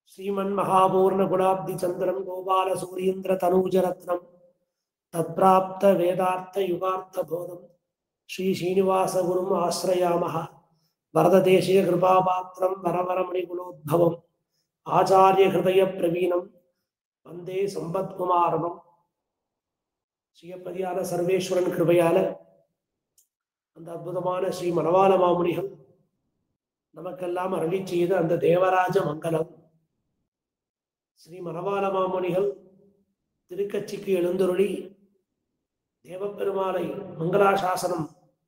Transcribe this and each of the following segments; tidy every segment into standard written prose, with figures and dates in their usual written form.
श्रीमन् महापूर्ण गुणाब्धि चंद्रम गोपाल सूरीन्द्र तनूजरत्नम तत्प्राप्त वेदार्थ युगार्थ बोधम श्री श्रीनिवास गुरुम आश्रयामः वरददेशीय कृपापात्रम वरवरमणिगुणोद्भवम आचार्य हृदय प्रवीणम वंदे संपत्कुमारनम श्रीयपदियाल सर्वेश्वरन कृपयाल அந்த அற்புதமான ஸ்ரீ மணவாள மாமுனிகள் நமக்கெல்லாம் அருளி செய்த அந்த தேவராஜ மங்கலம் ஸ்ரீ மணவாள மாமுனிகள் திருக்கட்சிக்கு எழுந்தருளி தேவப்பெருமாளை மங்களாசாசனம்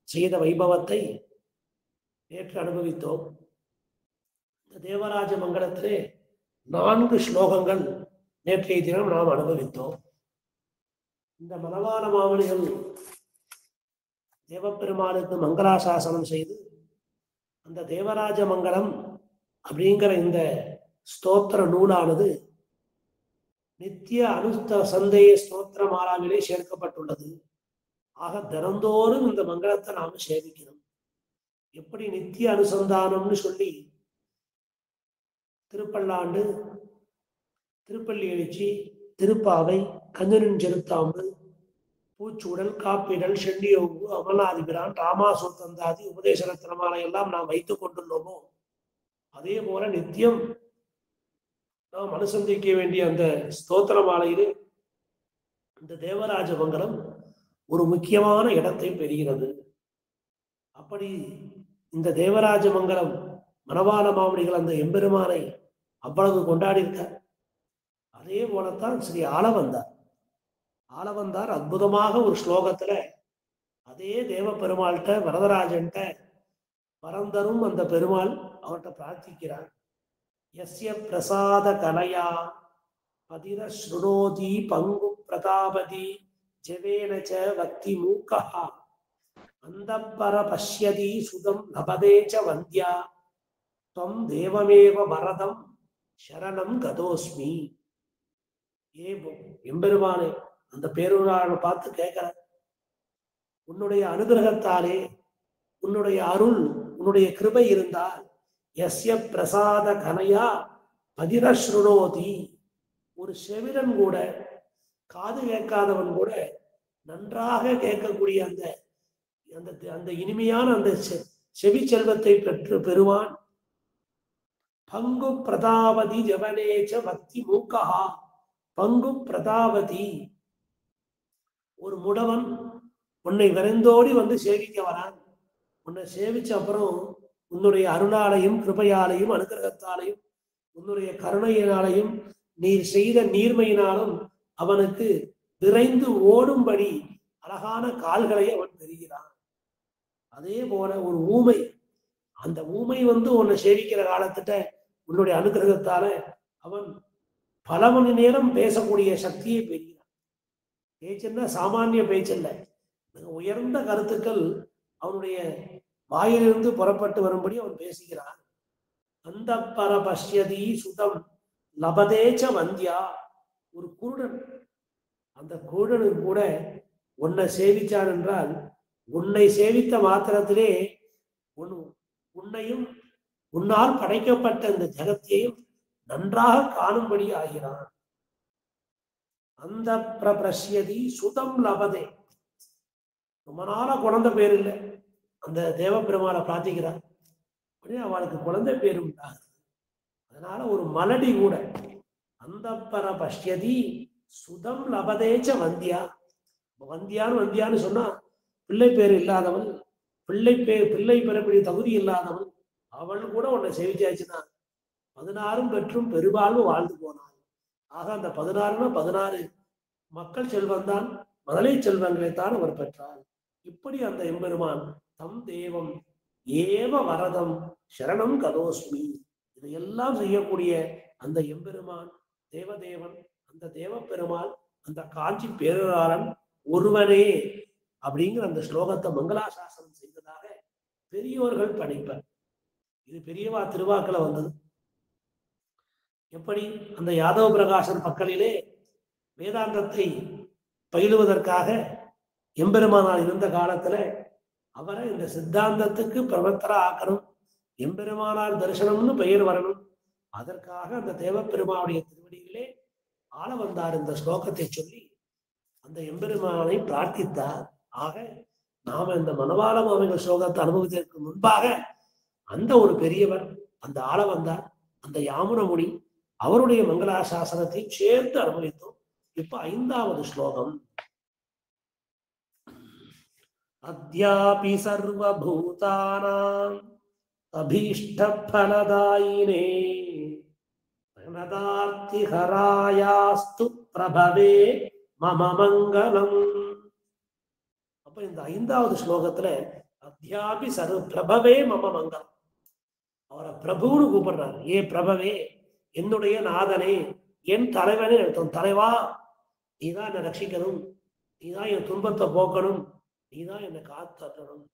செய்த வைபவத்தை நேற்று அனுபவித்தோம். இந்த தேவராஜ மங்கலத்திலே 4 ஸ்லோகங்கள் நேற்றைய தினம் நாம் அனுபவித்தோம். இந்த மணவாள மாமுனிகள் தேவப்பெருமாளுக்கு மங்களாசாசனம் செய்து அந்த தேவராஜ மங்கலம் அப்படிங்கிற இந்த ஸ்தோத்திர நூலானது நித்திய அனுஸ்த சந்தேய ஸ்தோத்திர மாலாவிலே சேர்க்கப்பட்டுள்ளது. ஆக தினந்தோறும் இந்த மங்களத்தை நாம சேவிக்கணும். எப்படி நித்திய அனுசந்தானம்னு சொல்லி திருப்பல்லாண்டு, திருப்பள்ளி எழுச்சி, திருப்பாவை, கஞ்சனின் செலுத்தாம்பு, பூச்சூடல், காப்பிடல், செண்டியோகு, அமலாதிபிரான், ராமாசூத்தந்தாதி, உபதேசரத்னமாலை எல்லாம் நாம் வைத்துக் கொண்டுள்ளோமோ அதே போல நித்தியம் நாம் அனுசந்திக்க வேண்டிய அந்த ஸ்தோத்திர மாலையிலே இந்த தேவராஜ மங்கலம் ஒரு முக்கியமான இடத்தை பெறுகிறது. அப்படி இந்த தேவராஜ மங்கலம் மணவாள மாமுனிகள் அந்த எம்பெருமானை அவ்வளவு கொண்டாடியிருக்கார். அதே போலத்தான் ஸ்ரீ ஆளவந்தார் அற்புதமாக ஒரு ஸ்லோகத்துல அதே தேவ பெருமாள்கிட்ட வரதராஜன்ட்ட பரந்தரும் அந்த பெருமாள் அவர்கிட்ட பிரார்த்திக்கிறார். யஸ்ய பிரசாத கலையா பதிர ஸ்ருணோதி பங்கு பிரதாபதி ஜவேனச்ச வக்தி மூக்கஹா அந்தப்பர பஷ்யதி சுதம் லபதேச்ச வந்தியா துவம் தேவமேவ வரதம் சரணம் கதோஸ்மி. எம்பெருமானே, அந்த பேரூராளனை பார்த்து கேட்கிற, உன்னுடைய அனுகிரகத்தாலே, உன்னுடைய அருள், உன்னுடைய கிருபை இருந்தால் யஸ்ய பிரசாத கனையா பதிரஸ்ருணோதி, ஒரு செவிரன் கூட, காது கேட்காதவன் கூட நன்றாக கேட்கக்கூடிய அந்த அந்த இனிமையான அந்த செவி செல்வத்தை பெற்று பெறுவான். பங்கு பிரதாபதி ஜவனேச்ச பக்தி மூக்கஹா. பங்கு பிரதாபதி, ஒரு முடவன் உன்னை விரைந்தோடி வந்து சேவிக்க வரான். உன்னை சேவிச்ச அப்புறம் உன்னுடைய அருளாலையும் கிருபையாலையும் அனுகிரகத்தாலையும் உன்னுடைய கருணையினாலையும் நீர் செய்த நீர்மையினாலும் அவனுக்கு விரைந்து ஓடும்படி அழகான கால்களை அவன் பெறுகிறான். அதே போல ஒரு ஊமை, அந்த ஊமை வந்து உன்னை சேவிக்கிற காலத்திட்ட உன்னுடைய அனுகிரகத்தால அவன் பல மணி நேரம் பேசக்கூடிய சக்தியை பெறுகிறான். பேச்சுன்னா சாமானிய பேச்சல்ல, உயர்ந்த கருத்துக்கள் அவனுடைய வாயிலிருந்து புறப்பட்டு வரும்படி அவன் பேசுகிறான். அந்த பரபஷ்யதி சுதம் லபதேச்ச வந்தியா, ஒரு குருடன், அந்த குருடனுக்கு கூட உன்னை சேவிச்சான் என்றால் உன்னை சேவித்த மாத்திரத்திலே உன்னையும் உன்னால் படைக்கப்பட்ட இந்த ஜகத்தையும் நன்றாக காணும்படி ஆகிறான். அந்த பிரபஷ்யதி சுதம் லபதே, ரொம்ப நாளா குழந்தை பேர் இல்லை, அந்த தேவபெருமானை பிரார்த்திக்கிறார். அவளுக்கு குழந்தை பேர் உண்டாகுது. அதனால ஒரு மலடி கூட அந்த பஷ்யதி சுதம் லபதேச்ச வந்தியா. வந்தியான்னு சொன்னா பிள்ளை பேர் இல்லாதவள், பிள்ளை பெறக்கூடிய தகுதி இல்லாதவள், அவள் கூட உன்னை சேவிச்சாச்சுன்னா 16 பெற்றும் பெருவாழ்வு வாழ்ந்து போனாள். ஆக அந்த 16 மக்கள் செல்வந்தான், மதலை செல்வங்களைத்தான் அவர் பெற்றார். இப்படி அந்த எம்பெருமான் தம் தேவம் ஏவ வரதம் சரணம் கதோஸ்மி, இதையெல்லாம் செய்யக்கூடிய அந்த எம்பெருமான் தேவதேவன், அந்த தேவ பெருமாள், அந்த காஞ்சி பேரராளன் ஒருவனே அப்படிங்கிற அந்த ஸ்லோகத்தை மங்களாசாசனம் செய்ததாக பெரியோர்கள் படைப்பர். இது பெரியவா திருவாக்களை வந்தது. எப்படி அந்த யாதவ பிரகாசன் பக்கலிலே வேதாந்தத்தை பயிலுவதற்காக எம்பெருமானால் இருந்த காலத்துல அவரை இந்த சித்தாந்தத்துக்கு பிரவர்த்தரா ஆக்கணும், எம்பெருமானார் தரிசனம்னு பெயர் வரணும். அதற்காக அந்த தேவப்பெருமானுடைய திருவடியிலே ஆள வந்தார் இந்த ஸ்லோகத்தை சொல்லி அந்த எம்பெருமானை பிரார்த்தித்தார். ஆக நாம இந்த மனவாள மாமிகள் ஸ்லோகத்தை அனுபவித்ததற்கு முன்பாக அந்த ஒரு பெரியவர் அந்த ஆள வந்தார், அந்த யாமுனமுனி அவருடைய மங்களாசாசனத்தை சேர்த்து அனுபவித்தோம். இப்ப 5வது ஸ்லோகம். அத்யாபி சர்வபூதானாம் அபீஷ்டபலதாயினே பிரணதார்த்திஹராயாஸ்து பிரபவே மம மங்களம். அப்ப இந்த 5வது ஸ்லோகத்துல அத்யாபி சர்வ பிரபவே மம மங்களம், அவரை பிரபுன்னு கூப்பிடுறாரு. ஏ பிரபவே, என்னுடைய நாதனே, என் தலைவனே அர்த்தம். தலைவா, நீதான் என்னை ரட்சிக்கணும், நீதான் என் துன்பத்தை போக்கணும், நீதான் என்னை காத்தரணும்.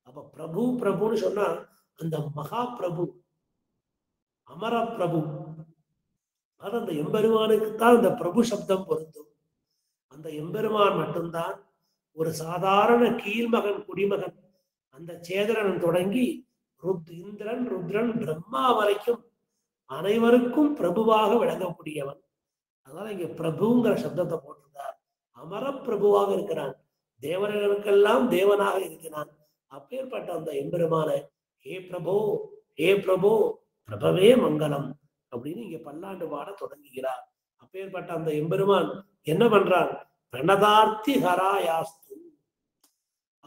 அப்ப பிரபு பிரபுன்னு சொன்னா அந்த மகா பிரபு, அமர பிரபு, அது அந்த எம்பெருமானுக்குத்தான் அந்த பிரபு சப்தம் பொருந்தும். அந்த எம்பெருமான் மட்டும்தான் ஒரு சாதாரண கீழ்மகன் குடிமகன் அந்த சேதனன் தொடங்கி இந்திரன் ருத்ரன் பிரம்மா வரைக்கும் அனைவருக்கும் பிரபுவாக விளங்கக்கூடியவன். அதனால இங்க பிரபுங்கிற சப்தத்தை போட்டிருந்தார். அமர பிரபுவாக இருக்கிறான், தேவர்களுக்கெல்லாம் தேவனாக இருக்கிறான். அப்பேற்பட்ட அந்த எம்பெருமான ஹே பிரபோ, ஹே பிரபோ, பிரபவே மங்களம் அப்படின்னு இங்க பல்லாண்டு பாட தொடங்குகிறார். அப்பேற்பட்ட அந்த எம்பெருமான் என்ன பண்றான்? பிரணதார்த்தி ஹராயாஸ்து.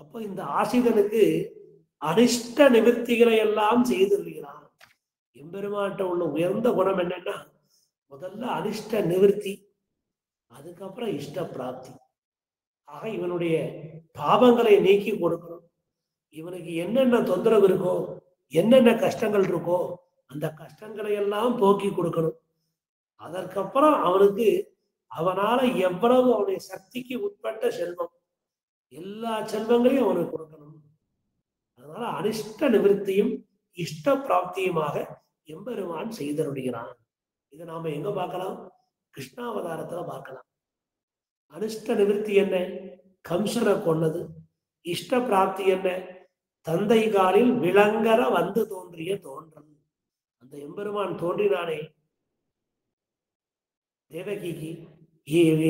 அப்ப இந்த ஆசிரியனுக்கு அனிஷ்ட நிவர்த்திகளை எல்லாம் செய்திருக்கிறான். எம்பெருமான்கிட்ட உள்ள உயர்ந்த குணம் என்னன்னா, முதல்ல அனிஷ்ட நிவர்த்தி, அதுக்கப்புறம் இஷ்ட பிராப்தி. ஆக இவனுடைய பாவங்களை நீக்கி கொடுக்கணும். இவனுக்கு என்னென்ன தொந்தரவு இருக்கோ, என்னென்ன கஷ்டங்கள் இருக்கோ, அந்த கஷ்டங்களை எல்லாம் போக்கி கொடுக்கணும். அதற்கப்புறம் அவனுக்கு அவனால எவ்வளவு அவனுடைய சக்திக்கு உட்பட்ட செல்வம், எல்லா செல்வங்களையும் அவனுக்கு கொடுக்கணும். அதனால அனிஷ்ட நிவர்த்தியும் இஷ்ட பிராப்தியுமாக எம்பெருமான் செய்தருடுகிறான். இதை நாம எங்க பார்க்கலாம்? கிருஷ்ணாவதாரத்துல பார்க்கலாம். அனிஷ்ட நிவர்த்தி என்ன? கம்சனை கொன்னது. இஷ்ட பிராப்தி என்ன? தந்தை காலில் விளங்கர வந்து தோன்றிய தோன்றல். அந்த எம்பெருமான் தோன்றினானே தேவகிக்கு,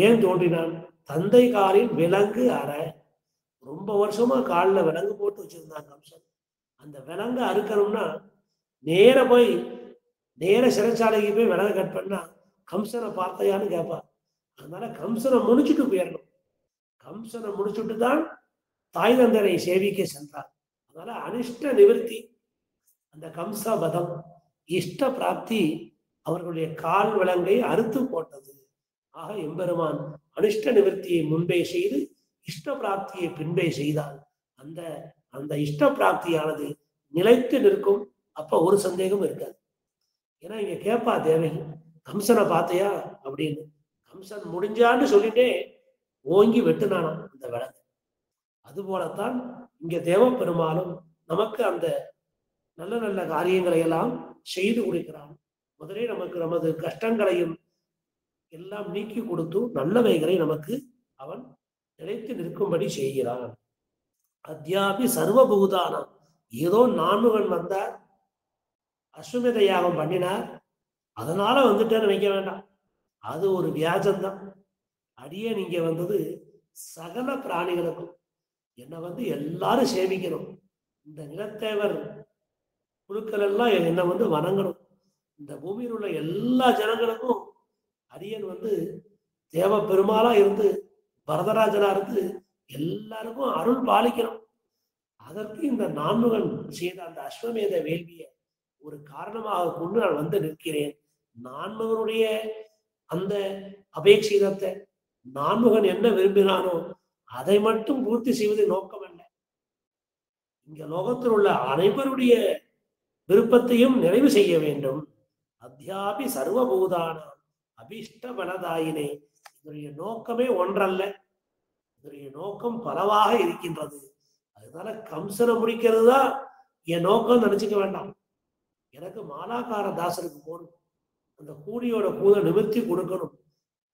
ஏன் தோன்றினான்? தந்தை காலில் விலங்கு அற. ரொம்ப வருஷமா காலில் விலங்கு போட்டு வச்சிருந்தான் கம்சன். அந்த விலங்கு அறுக்கணும்னா நேர போய் நேர சிறைச்சாலைக்கு போய் விலங்கு கட் பண்ணா கம்சனை பார்த்தையான்னு கேட்பார். அதனால கம்சனை முடிச்சுட்டு போயிடணும். கம்சனை முடிச்சுட்டு தான் தாய் தந்தரை சேவிக்க சென்றார். அதனால அனிஷ்ட நிவர்த்தி அந்த கம்சபதம், இஷ்ட பிராப்தி அவர்களுடைய கால் விலங்கை அறுத்து போட்டது. ஆக எம்பெருமான் அனிஷ்ட நிவர்த்தியை முன்பே செய்து இஷ்ட பிராப்தியை பின்பே செய்தால் அந்த அந்த இஷ்ட பிராப்தியானது நிலைத்து நிற்கும். அப்ப ஒரு சந்தேகம் இருக்காது. ஏன்னா இங்க கேட்பா தேவகி, கம்சனை பார்த்தையா அப்படின்னு. கம்சன் முடிஞ்சான்னு சொல்லிட்டே ஓங்கி வெட்டுனானாம் அந்த விலங்கு. அது போலத்தான் இங்க தேவப்பெருமானும் நமக்கு அந்த நல்ல நல்ல காரியங்களை எல்லாம் செய்து கொடுக்கிறான். முதலே நமக்கு நமது கஷ்டங்களையும் எல்லாம் நீக்கி கொடுத்து நல்லவைகளை நமக்கு அவன் நிலைத்து நிற்கும்படி செய்கிறான். அத்யாபி சர்வபூதானம், ஏதோ நான்முகன் வந்தார், அஸ்வமேத யாகம் பண்ணினார், அதனால வந்துட்டேன்னு நினைக்க வேண்டாம். அது ஒரு வியாஜம்தான். அடியே நீங்க வந்தது சகல பிராணிகளுக்கும் என்னை வந்து எல்லாரும் சேவிக்கணும். இந்த நிலத்தேவர் குழுக்கள் எல்லாம் என்னை வந்து வணங்கணும். இந்த பூமியில் உள்ள எல்லா ஜனங்களுக்கும் அடியன் வந்து தேவ பெருமாளா இருந்து வரதராஜனா இருந்து எல்லாருக்கும் அருள் பாலிக்கணும். அதற்கு இந்த நான்முகன் செய்த அந்த அஸ்வமேத வேள்வியை ஒரு காரணமாக கொண்டு நான் வந்து நிற்கிறேன். நான்முகனுடைய அந்த அபேட்சிதத்தை நான்முகன் என்ன விரும்பினானோ அதை மட்டும் பூர்த்தி செய்வது நோக்கம் அல்ல. இங்க லோகத்தில் உள்ள அனைவருடைய விருப்பத்தையும் நிறைவு செய்ய வேண்டும். அத்யாபி சர்வபூதான அபிஷ்ட பலதாயினே, இதனுடைய நோக்கமே ஒன்றல்ல, இதனுடைய நோக்கம் பலவாக இருக்கின்றது. அதனால கம்சனை முடிக்கிறது தான் என் நோக்கம் நினைச்சுக்க வேண்டாம். எனக்கு மாலாக்கார தாசருக்கு போகணும், அந்த கூடியோட கூத நிவர்த்தி கொடுக்கணும்.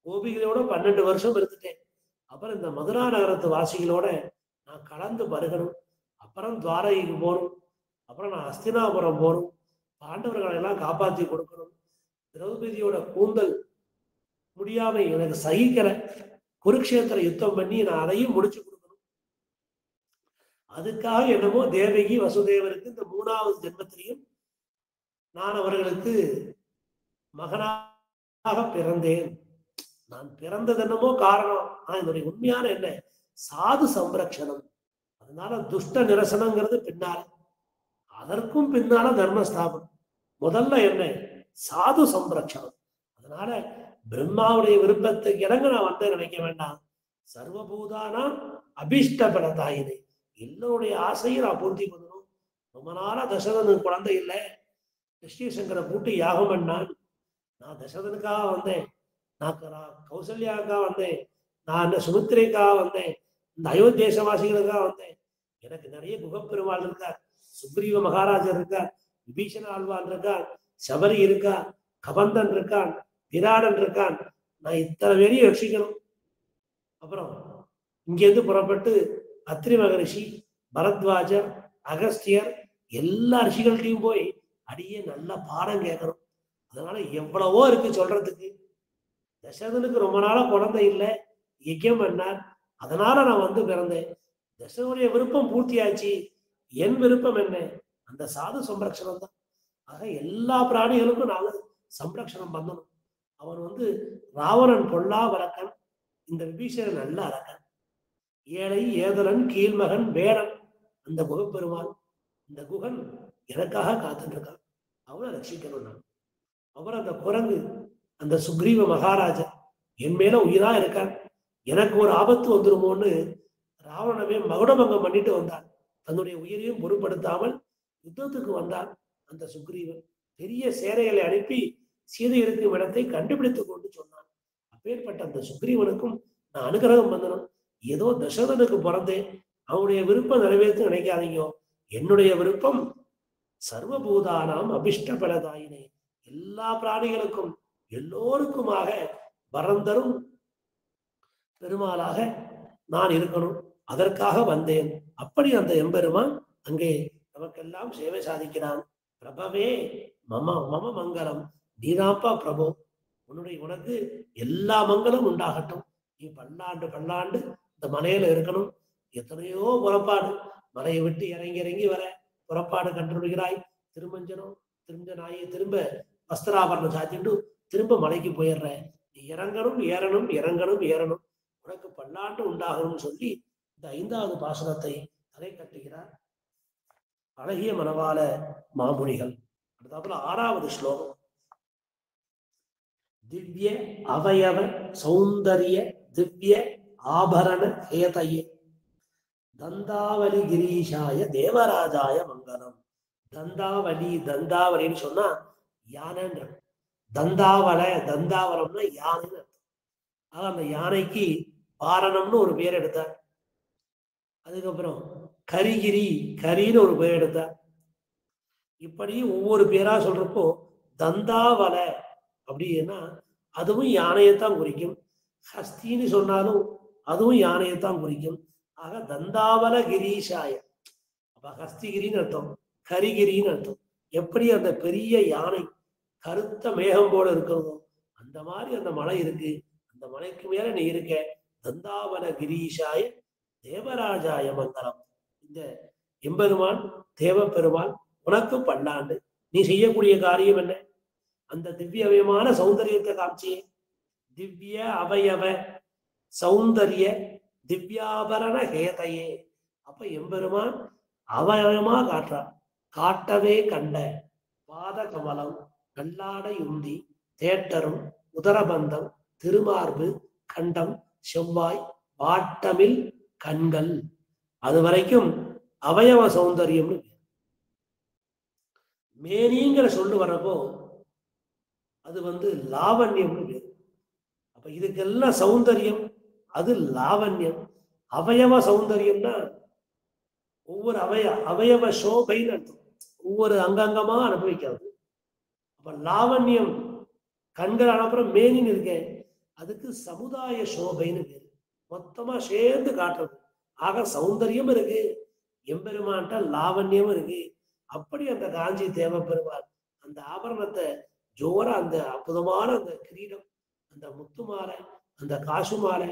கோபிகளோட 12 வருஷம் இருந்துட்டேன். அப்புறம் இந்த மதுரா நகரத்து வாசிகளோட நான் கலந்து பருகணும். அப்புறம் துவாரகைக்கு போகணும். அப்புறம் நான் அஸ்தினாபுரம் போகணும், பாண்டவர்களை எல்லாம் காப்பாற்றி கொடுக்கணும், திரௌபதியோட கூந்தல் முடியாம எனக்கு சகிக்கல, குருக்ஷேத்திர யுத்தம் பண்ணி நான் அதையும் முடிச்சு கொடுக்கணும். அதுக்காக என்னமோ தேவகி வசுதேவருக்கு இந்த 3வது ஜென்மத்திலையும் நான் அவர்களுக்கு மகனாக பிறந்தேன். நான் பிறந்தது என்னமோ காரணம், இதனுடைய உண்மையான என்ன, சாது சம்ரக்ஷணம். அதனால துஷ்ட நிரசனங்கிறது பின்னால, அதற்கும் பின்னால தர்மஸ்தாபனம். முதல்ல என்ன, சாது சம்ரக்ஷணம். அதனால பிரம்மாவுடைய விருப்பத்துக்கு இறங்க நான் வந்து நினைக்க வேண்டாம். சர்வபூதானா அபிஷ்ட பலதாயினே, எல்லோருடைய ஆசையும் நான் பூர்த்தி பண்ணணும். ரொம்ப நாளா தசரதனுக்கு குழந்தை இல்லை, கிருஷ்ணசங்கரை கூட்டி யாகம் பண்ணான். நான் தசரதனுக்காக வந்தேன், நான் கௌசல்யாவுக்காக வந்தேன், நான் சுமித்திரைக்காக வந்தேன், இந்த அயோத்தியேசவாசிகளுக்காக வந்தேன். எனக்கு நிறைய குகப்பெருமாள் இருக்கார், சுக்ரீவ மகாராஜர் இருக்கார், விபீஷண ஆழ்வான் இருக்கான், சபரி இருக்கா, கபந்தன் இருக்கான், விராடன் இருக்கான். நான் இத்தனை பேரையும் ரட்சிக்கணும். அப்புறம் இங்கேருந்து புறப்பட்டு அத்ரி மகரிஷி, பரத்வாஜர், அகஸ்தியர் எல்லா ரிஷிகள்கிட்டையும் போய் அடியே நல்ல பாடம் கேட்கணும். அதனால எவ்வளவோ இருக்கு சொல்றதுக்கு. தசரதனுக்கு ரொம்ப நாளா குழந்தை இல்லை, யஜ்யம் பண்ணார், அதனால நான் வந்து பிறந்தேன். தசரனுடைய விருப்பம் பூர்த்தியாச்சு, என் விருப்பம் என்ன, அந்த சாது சம்ரக்ஷணம் தான். ஆக எல்லா பிராணிகளுக்கும் நாங்கள் சம்ரக்ஷணம் பண்ணணும். அவன் வந்து ராவணன் பொல்லா வழக்கன், இந்த விபீஷணன் நல்ல அரக்கன், ஏழை ஏதலன் கீழ்மகன் வேடன் அந்த குகப்பெருமான். இந்த குகன் எனக்காக காத்துட்டு இருக்கான், அவனை ரட்சிக்கணும் நான். அப்புறம் அந்த குரங்கு, அந்த சுக்ரீவ மகாராஜா என் மேல உயிரா இருக்கான், எனக்கு ஒரு ஆபத்து வந்துருமோன்னு ராவணனவே மகுடபங்கம் பண்ணிட்டு வந்தான். தன்னுடைய உயிரையும் பொருட்படுத்தாமல் யுத்தத்துக்கு வந்தான். அந்த சுக்ரீவன் பெரிய சேனைகளை அனுப்பி சீதை இருக்கும் இடத்தை கண்டுபிடித்து கொண்டு சொன்னான். அப்பேற்பட்ட அந்த சுக்ரீவனுக்கும் நான் அனுகிரகம் பண்ணணும். ஏதோ தசரதனுக்கு பிறந்தேன், அவனுடைய விருப்பம் நிறைவேற்ற நினைக்காதீங்க. என்னுடைய விருப்பம் சர்வபூதானாம் அபிஷ்ட பலதாயினே, எல்லா பிராணிகளுக்கும் எல்லோருக்குமாக வரந்தரும் பெருமாளாக நான் இருக்கணும், அதற்காக வந்தேன். அப்படி அந்த எம்பெருமான் அங்கே நமக்கெல்லாம் சேவை சாதிக்கிறான். பிரபவே மம மம மங்களம், நீதாப்பா பிரபு, உனக்கு எல்லா மங்களும் உண்டாகட்டும். நீ பல்லாண்டு பல்லாண்டு இந்த மலையில இருக்கணும். எத்தனையோ புறப்பாடு, மலையை விட்டு இறங்கி இறங்கி வர புறப்பாடு கண்டுபிடிக்கிறாய். திருமஞ்சனம் திருமஞ்சனாயை திரும்ப வஸ்திராபரணம் சாத்திட்டு திரும்ப மலைக்கு போயிடுற. நீ இறங்கணும் ஏறணும், இறங்கணும் ஏறணும், உனக்கு பல்லாண்டு உண்டாகணும்னு சொல்லி இந்த 5வது பாசனத்தை தலை கட்டுகிறார் அழகிய மனவாள மாமுனிகள். அடுத்தாப்புல 6வது ஸ்லோகம். திவ்ய அவயவ சௌந்தரிய திவ்ய ஆபரண ஹேதயே தந்தாவலி கிரீஷாய தேவராஜாய மங்களம். தந்தாவலின்னு சொன்னா யானைன்ற, தந்தாவரம்னா யானைன்னு அர்த்தம். ஆக அந்த யானைக்கு பாரணம்னு ஒரு பேர் எடுத்தார். அதுக்கப்புறம் கரின்னு ஒரு பேர் எடுத்தார். இப்படி ஒவ்வொரு பேரா சொல்றப்போ தந்தாவல அப்படின்னா அதுவும் யானையைத்தான் குறிக்கும். ஹஸ்தின்னு சொன்னாலும் அதுவும் யானையைத்தான் குறிக்கும். ஆக தந்தாவல கிரீஷாய, அப்ப ஹஸ்திகிரின்னு அர்த்தம், கரிகிரின்னு அர்த்தம். எப்படி அந்த பெரிய யானை கருத்த மேகம் போல இருக்கிறதோ அந்த மாதிரி அந்த மலை இருக்கு. அந்த மலைக்கு மேல நீ இருக்க. தந்தாவன கிரீஷாய தேவராஜாய மங்களம். இந்த எம்பெருமான் தேவப்பெருமான் உனக்கு பல்லாண்டு. நீ செய்யக்கூடிய காரியம் என்ன, அந்த திவ்ய அவயமான சௌந்தரியத்தை காமிச்சியே. திவ்ய அவயவ சௌந்தரிய திவ்யாபரண ஹேதையே. அப்ப எம்பெருமான் அவயவமா காட்டுறான். காட்டவே கண்ட பாத கமலம் கல்லாடை உந்தி தேட்டரும் உதரபந்தம் திருமார்பு கண்டம் செவ்வாய் வாட்டமில் கண்கள், அது வரைக்கும் அவயவ சௌந்தரியம்னு. மேனிங்கிற சொல்லு வர்றப்போ அது வந்து லாவண்யம்னு பேரு. அப்ப இதுக்கெல்லாம் சௌந்தரியம், அது லாவண்யம். அவயவ சௌந்தரியம்னா ஒவ்வொரு அவயவ சோபைன்னு அர்த்தம், ஒவ்வொரு அங்கங்கமா அனுபவிக்கிறது. அப்ப லாவண்யம் கண்கள் அனுப்புறம் மேனின்னு இருக்கேன், அதுக்கு சமுதாய சோபைன்னு பேரு, மொத்தமா சேர்ந்து காட்டுறது. ஆக சௌந்தரியம் இருக்கு, எம்பெருமான்ட்ட லாவண்யம் இருக்கு. அப்படி அந்த காஞ்சி தேவப்பெருமாள் அந்த ஆபரணத்தை ஜோரா அந்த அற்புதமான அந்த கிரீடம், அந்த முத்து மாலை, அந்த காசு மாலை,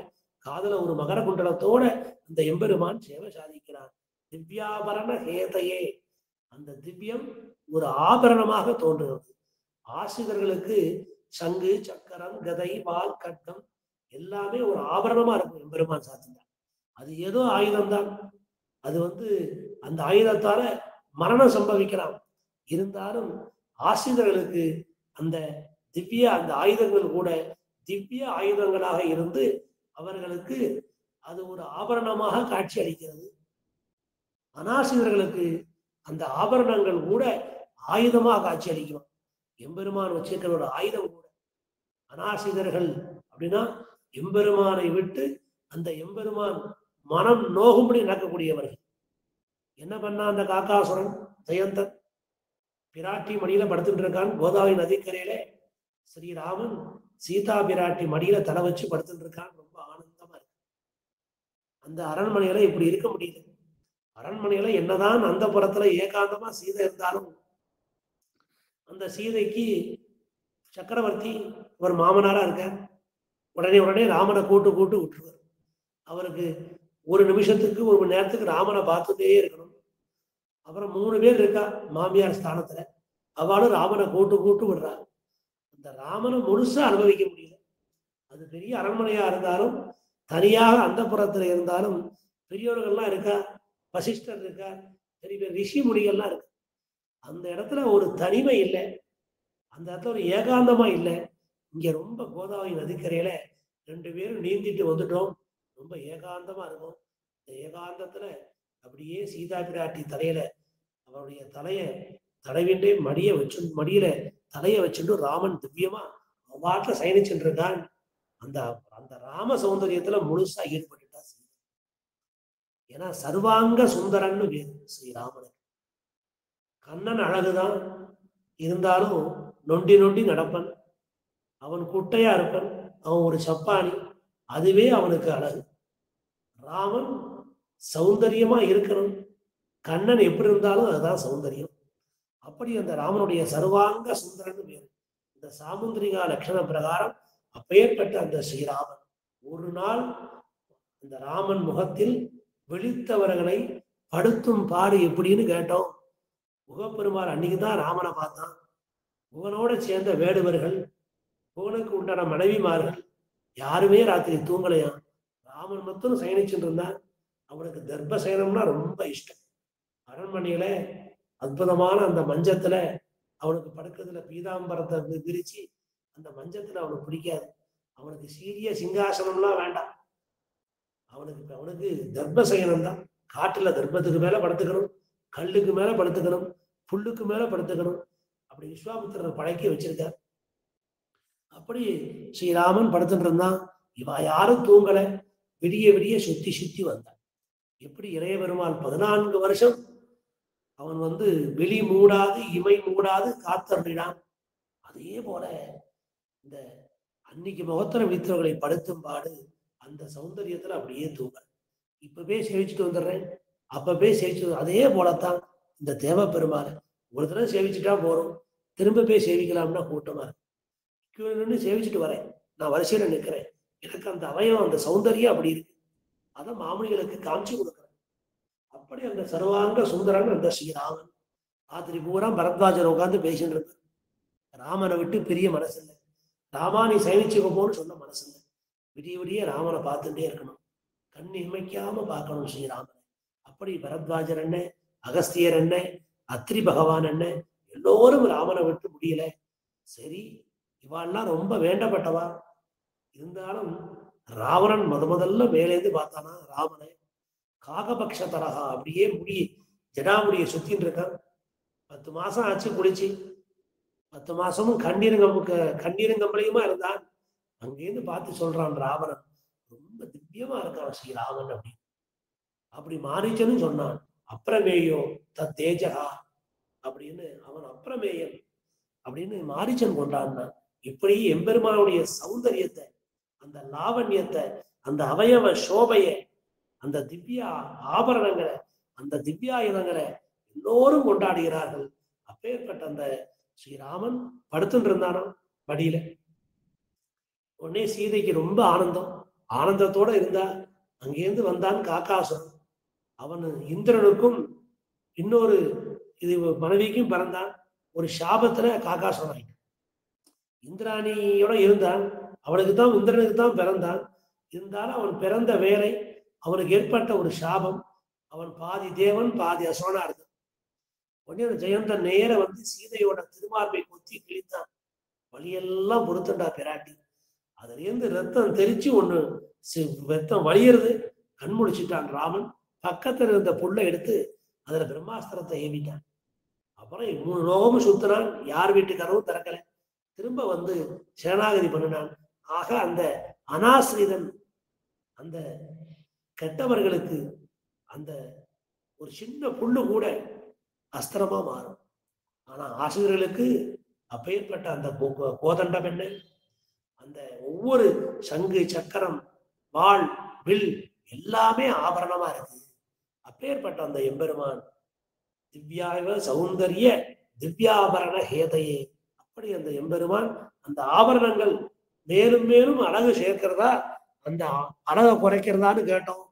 காதல ஒரு மகர குண்டலத்தோட அந்த எம்பெருமான் சேவை சாதிக்கிறார். திவ்யாபரண ஹேதையே, அந்த திவ்யம் ஒரு ஆபரணமாக தோன்றுகிறது. ஆசிரியர்களுக்கு சங்கு, சக்கரம், கதை, வால், கட்டம் எல்லாமே ஒரு ஆபரணமா இருக்கும். எம்பெருமான் சாத்தினார். அது ஏதோ ஆயுதம்தான். அது அந்த ஆயுதத்தால மரணம் சம்பவிக்கலாம். இருந்தாலும் ஆசிரியர்களுக்கு அந்த திவ்ய அந்த ஆயுதங்கள் கூட திவ்ய ஆயுதங்களாக இருந்து அவர்களுக்கு அது ஒரு ஆபரணமாக காட்சி அளிக்கிறது. அனாசிரியர்களுக்கு அந்த ஆபரணங்கள் கூட ஆயுதமாக காட்சி அளிக்கும். எம்பெருமான் வச்சிருக்கிற ஒரு ஆயுதம் கூட. அனாசிரியர்கள் அப்படின்னா எம்பெருமானை விட்டு அந்த எம்பெருமான் மனம் நோகும்படி நடக்கக்கூடியவர்கள். என்ன பண்ணா அந்த காக்காசுரன் ஜெயந்தன் பிராட்டி மடியில படுத்துட்டு இருக்கான். கோதாவரி நதிக்கரையில ஸ்ரீராமன் சீதா பிராட்டி மடியில தலை வச்சு படுத்துட்டு இருக்கான். ரொம்ப ஆனந்தமா இருக்கு. அந்த அரண்மனையில இப்படி இருக்க முடியல. அரண்மனையில என்னதான் அந்த புறத்துல ஏகாந்தமா சீதை இருந்தாலும் அந்த சீதைக்கு சக்கரவர்த்தி ஒரு மாமனாரா இருக்க உடனே ராமனை கூட்டு விட்டுருவார். அவருக்கு ஒரு நிமிஷத்துக்கு ஒரு மணி நேரத்துக்கு ராமனை பார்த்துட்டே இருக்கணும். அப்புறம் 3 பேர் இருக்கா மாமியார் ஸ்தானத்துல, அவளும் ராமனை கூட்டு விடுறா. அந்த ராமனை முழுசா அனுபவிக்க முடியல. அது பெரிய அரண்மனையா இருந்தாலும் தனியாக அந்த புறத்துல இருந்தாலும் பெரியவர்கள்லாம் இருக்கா, வசிஷ்டர் இருக்கா, பெரிய பெரிய ரிஷி முனிகள்லாம் இருக்கு. அந்த இடத்துல ஒரு தனிமை இல்லை, அந்த இடத்துல ஒரு ஏகாந்தமா இல்லை. இங்க ரொம்ப கோதாவரி நதிக்கரையில 2 பேரும் நீந்திட்டு வந்துட்டோம். ரொம்ப ஏகாந்தமா இருக்கும். இந்த ஏகாந்தத்துல அப்படியே சீதா பிராட்டி தலையில அவருடைய தலைய தடவின்றே மடியில தலைய வச்சுட்டு ராமன் திவ்யமா அவ்வாட்டுல சயனிச்சுட்டு இருக்கான். அந்த அந்த ராம சௌந்தரியத்துல முழுசா ஈடுபட்டுட்டா சீதை. ஏன்னா சர்வாங்க சுந்தரன்னு பேரு ஸ்ரீராமனுக்கு. கண்ணன் அழகுதான், இருந்தாலும் நொண்டி நடப்பன். அவன் குட்டையா இருப்பன், அவன் ஒரு சப்பானி, அதுவே அவனுக்கு அழகு. ராமன் சௌந்தரியமா இருக்கணும். கண்ணன் எப்படி இருந்தாலும் அதுதான் சௌந்தரியம். அப்படி அந்த ராமனுடைய சர்வாங்க சுந்தரன்னு பேரு. இந்த சாமுந்திரிகா லட்சண பிரகாரம் அப்பேற்பட்ட அந்த ஸ்ரீராமன் ஒரு நாள் அந்த ராமன் முகத்தில் விழித்தவர்களை படுத்தும் பாடு எப்படின்னு கேட்டோம். முகப்பெருமாள் அன்னைக்குதான் ராமனை பார்த்தான். புகனோட சேர்ந்த வேடுவர்கள், புகனுக்கு உண்டான மனைவிமார்கள் யாருமே ராத்திரி தூங்கலையாம். ராமன் மட்டும் சயனிச்சுட்டு இருந்தான். அவனுக்கு தர்ப்ப சயனம்னா ரொம்ப இஷ்டம். அரண்மனையில அற்புதமான அந்த மஞ்சத்துல அவனுக்கு படுக்கிறதுல பீதாம்பரத்தை விரிச்சு அந்த மஞ்சத்துல அவனுக்கு பிடிக்காது. அவனுக்கு சீரிய சிங்காசனம்லாம் வேண்டாம். அவனுக்கு தர்ப்ப சயனம் தான். காட்டுல தர்ப்பத்துக்கு மேல படுத்துக்கணும், கல்லுக்கு மேல படுத்துக்கணும், புல்லுக்கு மேல படுத்துக்கணும். அப்படி விஸ்வாமித்திரர் பழக்கி வச்சிருக்கார். அப்படி ஸ்ரீராமன் படுத்துட்டு இருந்தான். இவ யாரும் தூங்கல. விடிய சுத்தி வந்தான். எப்படி இளைய பெருமாள் 14 வருஷம் அவன் வெளி மூடாது இமை மூடாது காத்தருளினான். அதே போல இந்த அன்னைக்கு முகத்திர வித்தவர்களை படுத்தும் பாடு அந்த சௌந்தரியத்துல அப்படியே தூங்க. இப்பவே சேவிச்சுட்டு வந்துடுறேன், அப்பவே சேவிச்சு. அதே போலத்தான் இந்த தேவ பெருமாள் ஒரு தடவை சேவிச்சுட்டா போறோம், திரும்ப போய் சேவிக்கலாம்னா கூட்டமா இருக்கு. நின்று சேவிச்சுட்டு வரேன், நான் வரிசையில நிற்கிறேன். எனக்கு அந்த அவயம் அந்த சௌந்தரியம் அப்படி இருக்கு. அதை மாமணிகளுக்கு காமிச்சு கொடுக்குறேன். அப்படி அந்த சர்வாங்க சுந்தரன் அந்த ஸ்ரீராமன் ராத்திரி பூரா பரத்வாஜர் உட்காந்து பேசிட்டு இருப்பார். ராமனை விட்டு பெரிய மனசு இல்லை. ராமா நீ சயனிச்சுக்கோன்னு சொன்ன மனசு இல்லை. விடிய ராமனை பார்த்துட்டே இருக்கணும், கண் இமைக்காம பார்க்கணும் ஸ்ரீராமனை. அப்படி பரத்வாஜர் என்ன, அகஸ்தியர் என்ன, அத்ரி பகவான் என்ன, எல்லோரும் ராமனை விட்டு முடியல. சரி, இவாள்லாம் ரொம்ப வேண்டப்பட்டவா. இருந்தாலும் ராவணன் முதல்ல மேலேந்து பார்த்தானா ராமனை. காகபக்ஷ தரகா அப்படியே முடி ஜடாமுடியை சுத்தின்னு இருக்கான். 10 மாசம் ஆச்சு குளிச்சு. 10 மாசமும் கண்ணீருங்கம்பளையுமா இருந்தான். அங்கேருந்து பார்த்து சொல்றான் ராவணன், ரொம்ப திவ்யமா இருக்கான் ஸ்ரீராமன் அப்படி. அப்படி மாறிச்சன்னு சொன்னான். அப்பிரமேயோ தேஜகா அப்படின்னு அவன் அப்பிரமேயன் அப்படின்னு மாரிச்சன் கொண்டான். இப்படி எம்பெருமானுடைய சௌந்தரியத்தை, அந்த லாவண்யத்தை, அந்த அவயவ சோபையை, அந்த திவ்ய ஆபரணங்களை, அந்த திவ்யாயுதங்களை எல்லோரும் கொண்டாடுகிறார்கள். அப்பேற்பட்ட அந்த ஸ்ரீராமன் படுத்துட்டு இருந்தானோ படியில. உடனே சீதைக்கு ரொம்ப ஆனந்தத்தோட இருந்தா. அங்கேருந்து வந்தான் காக்காசுரன். அவன் இந்திரனுக்கும் இன்னொரு இது மனைவிக்கும் பிறந்தான். ஒரு சாபத்துல காக்காசுரன் ஆயிட்டான். இந்திராணியோட இருந்தான். அவனுக்கு தான் இந்திரனுக்கு தான் பிறந்தான். இருந்தாலும் அவன் பிறந்த வேலை அவனுக்கு ஏற்பட்ட ஒரு சாபம். அவன் பாதி தேவன் பாதி அசுரனா இருந்தான். உடனே அந்த ஜெயந்தன் நேர வந்து சீதையோட திருமார்பை கொத்தி கிழித்தான். வழியெல்லாம் பொறுத்துண்டா பிராட்டி. அதுல இருந்து ரத்தம் தெரிச்சு ஒண்ணு ரத்தம் வலியறது. கண் முடிச்சுட்டான் ராமன். பக்கத்துல இருந்த புல்லை எடுத்து அதுல பிரம்மாஸ்திரத்தை ஏவிட்டான். அப்புறம் 3 லோகமும் சுத்தினான். யார் வீட்டு கதவும் திறக்கல. திரும்ப வந்து சேனாகதி பண்ணினான். ஆக அந்த அனாசிரிதன், அந்த கெட்டவர்களுக்கு அந்த ஒரு சின்ன புல்லு கூட அஸ்திரமா மாறும். ஆனா ஆசிரியர்களுக்கு அப்பேற்பட்ட அந்த கோதண்டம் என்ன, அந்த ஒவ்வொரு சங்கு சக்கரம் வாள் வில் எல்லாமே ஆபரணமா இருக்கு. அப்பேற்பட்ட அந்த எம்பெருமான் திவ்யாவ சௌந்தரிய திவ்யாபரண ஹேதையே. அப்படி அந்த எம்பெருமான் அந்த ஆபரணங்கள் மேலும் மேலும் அழகு சேர்க்கிறதா அந்த அழகை குறைக்கிறதான்னு கேட்டோம்.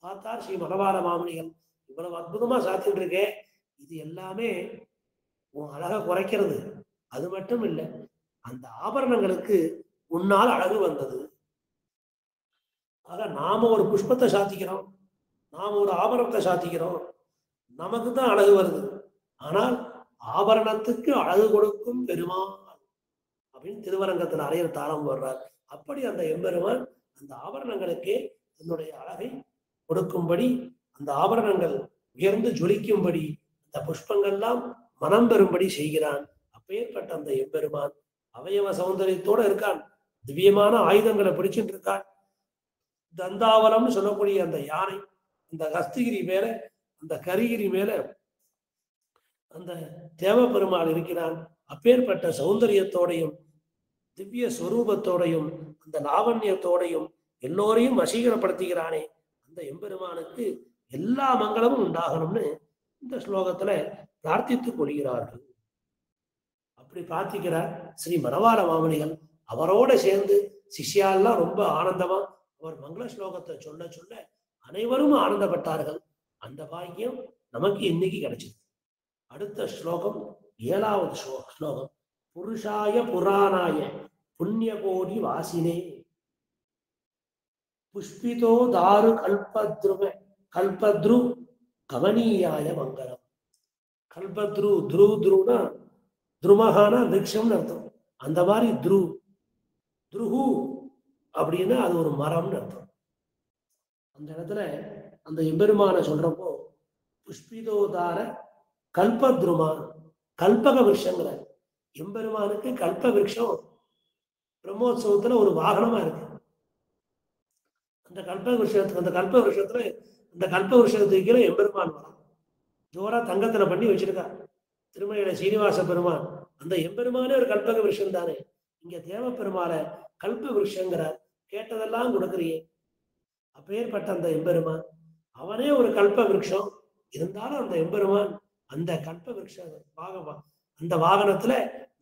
பார்த்தார் ஸ்ரீ மணவாள மாமுனிகள். இவ்வளவு அற்புதமா சாத்திட்டு இருக்கே, இது எல்லாமே உன் அழகை குறைக்கிறது. அது மட்டும் இல்லை, அந்த ஆபரணங்களுக்கு உன்னால் அழகு வந்தது. ஆக நாம ஒரு புஷ்பத்தை சாத்திக்கிறோம், நாம ஒரு ஆபரணத்தை சாத்திக்கிறோம், நமக்கு தான் அழகு வருது. ஆனால் ஆபரணத்துக்கு அழகு கொடுக்கும் பெருமாள் அப்படின்னு திருவரங்கத்தில் அறையர் தாளம் வர்றார். அப்படி அந்த எம்பெருமான் அந்த ஆபரணங்களுக்கே தன்னுடைய அழகை கொடுக்கும்படி, அந்த ஆபரணங்கள் உயர்ந்து ஜொலிக்கும்படி, அந்த புஷ்பங்கள்லாம் மனம் பெறும்படி செய்கிறான். அப்பேற்பட்ட அந்த எம்பெருமான் அவயவ சௌந்தரியத்தோட இருக்கான். திவ்யமான ஆயுதங்களை பிடிச்சிட்டு இருக்கான். தந்தாவலம்னு சொல்லக்கூடிய அந்த யானை அந்த ஹஸ்தகிரி மேல, அந்த கரிகிரி மேல அந்த தேவபெருமாள் இருக்கிறான். அப்பேற்பட்ட சௌந்தரியத்தோடையும் திவ்ய ஸ்வரூபத்தோடையும் அந்த லாவண்யத்தோடையும் எல்லோரையும் வசீகரப்படுத்துகிறானே அந்த எம்பெருமானுக்கு எல்லா மங்களமும் உண்டாகணும்னு இந்த ஸ்லோகத்துல பிரார்த்தித்துக் கொள்கிறார்கள். அப்படி பிரார்த்திக்கிறார் ஸ்ரீ மணவாள மாமுனிகள். அவரோட சேர்ந்து சிஷ்யாலாம் ரொம்ப ஆனந்தமா அவர் மங்கள ஸ்லோகத்தை சொல்ல சொல்ல அனைவரும் ஆனந்தப்பட்டார்கள். அந்த பாக்கியம் நமக்கு இன்னைக்கு கிடைச்சது. அடுத்த ஸ்லோகம் 7வது ஸ்லோகம். புருஷாய புராணாய புண்ணியகோடி வாசினே புஷ்பிதோ தாரு கல்பத்ரு கவனீயாய மங்களம். கல்பத்ரு துருனா துருமகான விருட்சம்னு அர்த்தம். அந்த மாதிரி துருஹு அப்படின்னா அது ஒரு மரம்னு அர்த்தம். அந்த இடத்துல அந்த எம்பெருமான சொல்றப்போ புஷ்பிதோதார கல்பத்ருமா, கல்பக விருஷங்கிற எம்பெருமானுக்கு கல்ப விருஷம் பிரம்மோத்சவத்துல ஒரு வாகனமா இருக்கு. அந்த கல்ப விருஷத்துல அந்த கல்ப விருஷத்துக்கு எம்பெருமான் வரான். ஜோரா தங்கத்துல பண்ணி வச்சிருக்கா திருமலையில சீனிவாச பெருமான். அந்த எம்பெருமானே ஒரு கல்பக விருஷம் தானே. இங்க தேவ பெருமாள கல்ப விருஷங்கிறார். கேட்டதெல்லாம் கொடுக்குறியே. அப்பேற்பட்ட அந்த எம்பெருமான் அவனே ஒரு கல்ப விருட்சம். இருந்தாலும் அந்த எம்பெருமான் அந்த கல்ப விருட்ச அந்த வாகனத்துல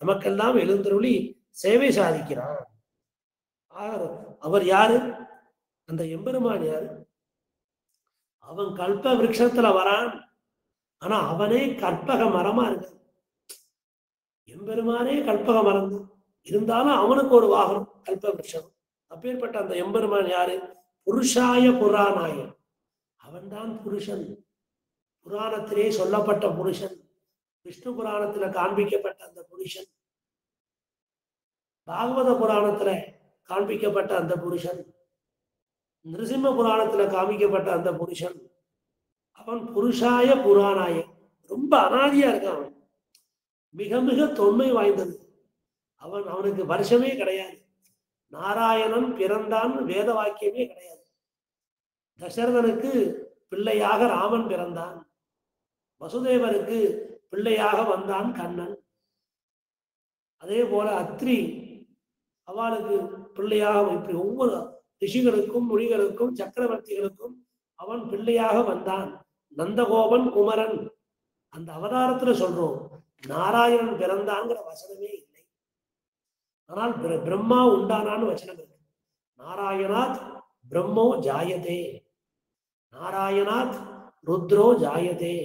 நமக்கெல்லாம் எழுந்தருளி சேவை சாதிக்கிறான். அவர் யாரு? அந்த எம்பெருமான் யாரு? அவன் கல்ப விருட்சத்துல வரான். ஆனா அவனே கற்பக மரமா இருக்கு. எம்பெருமானே கல்பக மரம் இருந்தாலும் அவனுக்கு ஒரு வாகனம் கல்ப விருட்சம். அப்பேற்பட்ட அந்த எம்பெருமான் யாரு? புருஷாய புராணாய. அவன்தான் புருஷன். புராணத்திலே சொல்லப்பட்ட புருஷன். விஷ்ணு புராணத்துல காண்பிக்கப்பட்ட அந்த புருஷன், பாகவத புராணத்துல காண்பிக்கப்பட்ட அந்த புருஷன், நிருசிம்ம புராணத்துல காமிக்கப்பட்ட அந்த புருஷன். அவன் புருஷாய புராணாய. ரொம்ப அனாதியா இருக்கான். மிக மிக தொன்மை வாய்ந்தது. அவனுக்கு வருஷமே கிடையாது. நாராயணன் பிறந்தான் வேத வாக்கியமே கிடையாது. தசரதனுக்கு பிள்ளையாக ராமன் பிறந்தான். வசுதேவருக்கு பிள்ளையாக வந்தான் கண்ணன். அதே போல அத்ரி அவளுக்கு பிள்ளையாக, இப்படி ஒவ்வொரு ரிஷிகளுக்கும் மொழிகளுக்கும் சக்கரவர்த்திகளுக்கும் அவன் பிள்ளையாக வந்தான். நந்தகோபன் குமரன் அந்த அவதாரத்துல சொல்றோம் நாராயணன் பிறந்தாங்கிற வசனமே இல்லை. ஆனால் பிரம்மா உண்டானான்னு வசனம் இருக்கு. நாராயணாத் பிரம்மோ ஜாயதே, நாராயணாத் ருத்ரோ ஜாயதே,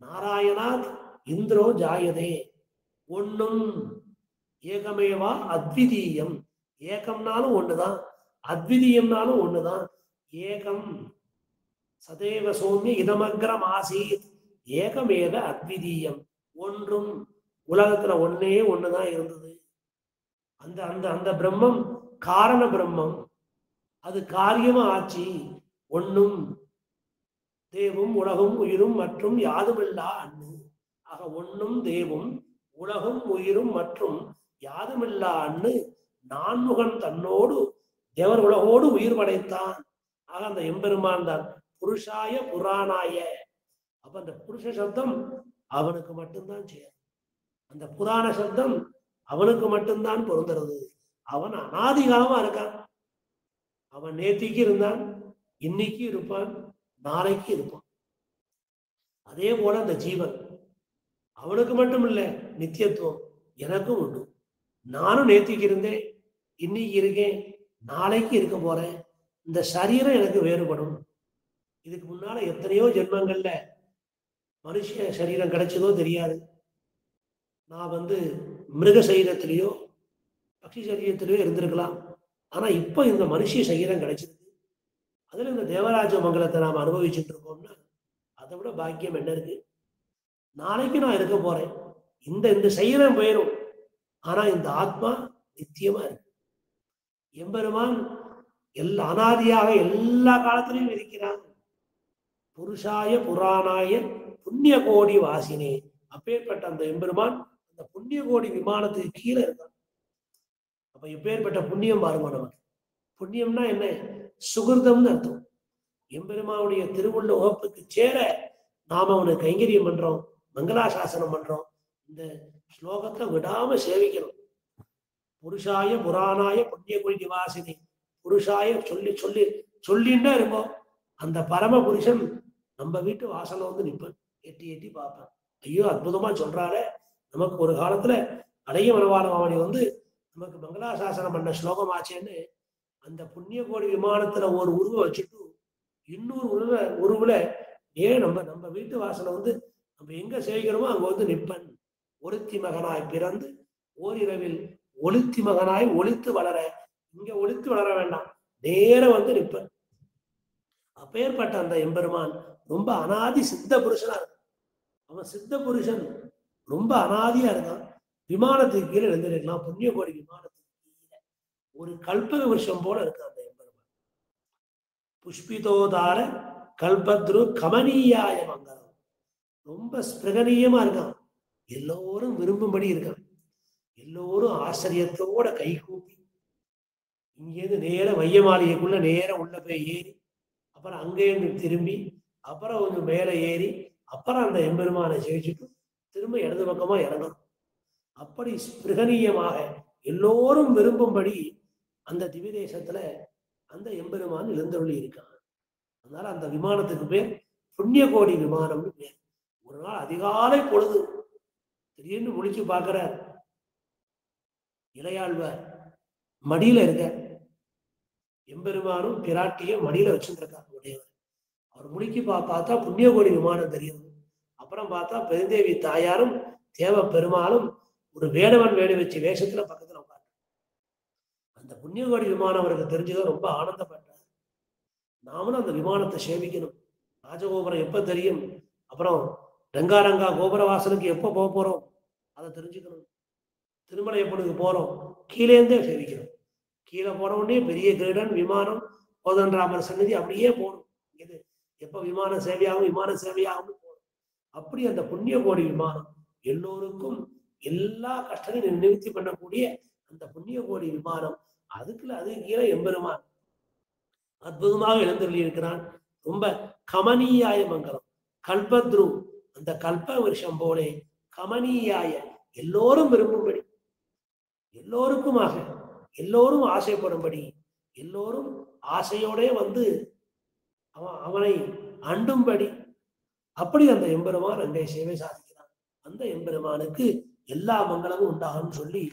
நாராயணாத் இந்திரோ ஜாயதே. ஒண்ணும் ஏகமேவா அத்விதீயம். ஏகம்னாலும் ஒண்ணுதான், அத்விதீயம்னாலும் ஒண்ணுதான். ஏகம் சதேவ சௌமிய இதமக்ரம் ஆசீத், ஏகமேக அத்விதீயம். ஒன்றும் உலகத்துல ஒன்னே ஒண்ணுதான் இருந்தது. அந்த அந்த அந்த பிரம்மம் காரண பிரம்மம், அது காரியமா ஆச்சு. ஒன்னும் தேவும் உலகும் உயிரும் மற்றும் யாதுமில்லா அண்ணு. ஆக ஒன்னும் தேவும் உலகும் உயிரும் மற்றும் யாதுமில்லா அண்ணு நான்முகன் தன்னோடு தேவர் உலகோடு உயிர் படைத்தான். ஆக அந்த எம்பெருமான் தான் புருஷாய புராணாய. அப்ப அந்த புருஷ சப்தம் அவனுக்கு மட்டும்தான் சேரும், அந்த புராண சப்தம் அவனுக்கு மட்டும்தான் பொருந்துறது. அவன் அனாதிகாலமா இருக்கான். அவன் நேத்திக்கு இருந்தான், இன்னைக்கு இருப்பான், நாளைக்கு இருப்பான். அதே போல அந்த ஜீவன் அவனுக்கு மட்டும் இல்ல, நித்தியத்துவம் எனக்கும் உண்டு. நானும் நேத்திக்கு இருந்தேன், இன்னைக்கு இருக்கேன், நாளைக்கு இருக்க போறேன். இந்த சரீரம் எனக்கு வேறுபடும். இதுக்கு முன்னால எத்தனையோ ஜென்மங்கள்ல மனுஷ சரீரம் கிடைச்சதோ தெரியாது. நான் மிருக சரீரத்திலேயோ பக்ஷி சரீரத்திலேயோ இருந்திருக்கலாம். ஆனா இப்ப இந்த மனுஷ சரீரம் கிடைச்சிருக்கு. அதுல இந்த தேவராஜ மங்கலத்தை நாம் அனுபவிச்சுட்டு இருக்கோம்னா அதை விட பாக்கியம் என்ன இருக்கு? நாளைக்கு நான் இருக்க போறேன். இந்த இந்த சரீரம் போயிடும், ஆனா இந்த ஆத்மா நித்தியமா இருக்கு. எம்பெருமான் அனாதியாக எல்லா காலத்திலையும் இருக்கிறான். புருஷாய புராணாய புண்ணிய கோடி வாசினே. அப்பேற்பட்ட அந்த எம்பெருமான் அந்த புண்ணிய கோடி விமானத்துக்கு கீழே இருக்கான். அப்ப எப்பேற்பட்ட புண்ணியம் பாருங்க நமக்கு. புண்ணியம்னா என்ன? சுகிருதம்னு அர்த்தம். எம்பெருமானுடைய திருவுள்ள உகப்புக்கு சேர நாம அவனுக்கு கைங்கரியம் பண்றோம், மங்களாசாசனம் பண்றோம். இந்த ஸ்லோகத்தை விடாம சேவிக்கணும். புருஷாய புராணாய புண்ணிய கோடி வாசினி. புருஷாய சொல்லி சொல்லி சொல்லின்னா இருக்கும். அந்த பரம புருஷன் நம்ம வீட்டு வாசல்ல நிற்பன், எட்டி எட்டி பார்ப்பேன். ஐயோ அற்புதமா சொல்றாரு. நமக்கு ஒரு காலத்துல அடைய மனவாளவாணி நமக்கு மங்களாசாசனம் பண்ண ஸ்லோகம் ஆச்சேன்னு அந்த புண்ணிய கோடி விமானத்துல ஒரு உருவை வச்சுட்டு இன்னொரு உருவுல நம்ம நம்ம வீட்டு வாசலை நம்ம எங்க செய்கிறோமோ அங்க நிற்பன். ஒருத்தி மகனாய் பிறந்து ஓரிரவில் ஒளித்தி மகனாய் ஒளித்து வளர. இங்க ஒளித்து வளர வேண்டாம், நேர நிற்பன். அப்பேற்பட்ட அந்த எம்பெருமான் ரொம்ப அனாதி சித்த புருஷனா இருக்கான். அவன் சித்த புருஷன், ரொம்ப அனாதியா இருக்கான். விமானத்துக்கு கீழே எழுந்திருக்கலாம். புண்ணிய கோடி விமானத்துக்கு கீழே ஒரு கல்பக வருஷம் போல இருக்கு அந்த எம்பெருமான். புஷ்பிதோதார கல்பத்ரு கமனீயாய மங்கலம். ரொம்ப ஸ்பிரகணீயமா இருக்கான். எல்லோரும் விரும்பும்படி இருக்கான். எல்லோரும் ஆச்சரியத்தோட கை கூப்பி இங்கேருந்து நேர வையமாளிகைக்குள்ள நேரம் உள்ள போய் ஏறி அப்புறம் அங்கேருந்து திரும்பி அப்புறம் கொஞ்சம் மேலே ஏறி அப்புறம் அந்த எம்பெருமானை ஜெயிச்சுட்டு திரும்ப இடது பக்கமா இறங்கணும். அப்படி ஸ்பிருகணீயமாக எல்லோரும் விரும்பும்படி அந்த திவிதேசத்துல அந்த எம்பெருமான் எழுந்தருளி இருக்கான். அதனால அந்த விமானத்துக்கு பேர் புண்ணிய கோடி விமானம்னு பேர். ஒரு நாள் அதிகாலை பொழுது திடீர்னு முடிச்சு பார்க்கிறார். இளையாழ்வார் மடியில இருக்க, எம்பெருமானும் பிராட்டிய மடியில வச்சுருக்கார் உடையவர். அவர் முடிக்கி பார்த்தா புண்ணிய கோடி விமானம் தெரியுது. அப்புறம் பார்த்தா பெருந்தேவி தாயாரும் தேவ பெருமாளும் ஒரு வேடவன் வேடு வச்சு வேஷத்துல பக்கத்துல உட்காந்து அந்த புண்ணிய கோடி விமானம் அவருக்கு தெரிஞ்சதோ ரொம்ப ஆனந்தப்பட்டார். நாமளும் அந்த விமானத்தை சேவிக்கணும். ராஜகோபுரம் எப்ப தெரியும், அப்புறம் ரங்காரங்கா கோபுர வாசலுக்கு எப்ப போக போறோம் அதை தெரிஞ்சுக்கணும். திருமலை எப்பனுக்கு போறோம், கீழேந்தே சேவிக்கணும். கீழே போன உடனே பெரிய கிரீடன் விமானம் கோதண்டராமர் சன்னதி அப்படியே போகணும். இது எப்ப விமான சேவையாகும் போகணும். அப்படி அந்த புண்ணிய கோடி விமானம் எல்லோருக்கும் எல்லா கஷ்டத்தையும் நிவர்த்தி பண்ணக்கூடிய அந்த புண்ணிய கோடி விமானம். அது கீழே எம்பெருமான் அற்புதமாக எழுந்தருளி இருக்கிறான். ரொம்ப கமனீயாய மங்கலம். கல்பத்ரு அந்த கல்ப வருஷம் போலே கமனீயாய எல்லோரும் விரும்பும்படி, எல்லோருக்குமாக எல்லோரும் ஆசைப்படும்படி, எல்லோரும் ஆசையோட அவனை அண்டும்படி, அப்படி அந்த எம்பெருமான் அங்கே சேவை சாதிக்கிறான். அந்த எம்பெருமானுக்கு எல்லா மங்களமும் உண்டாகும் சொல்லி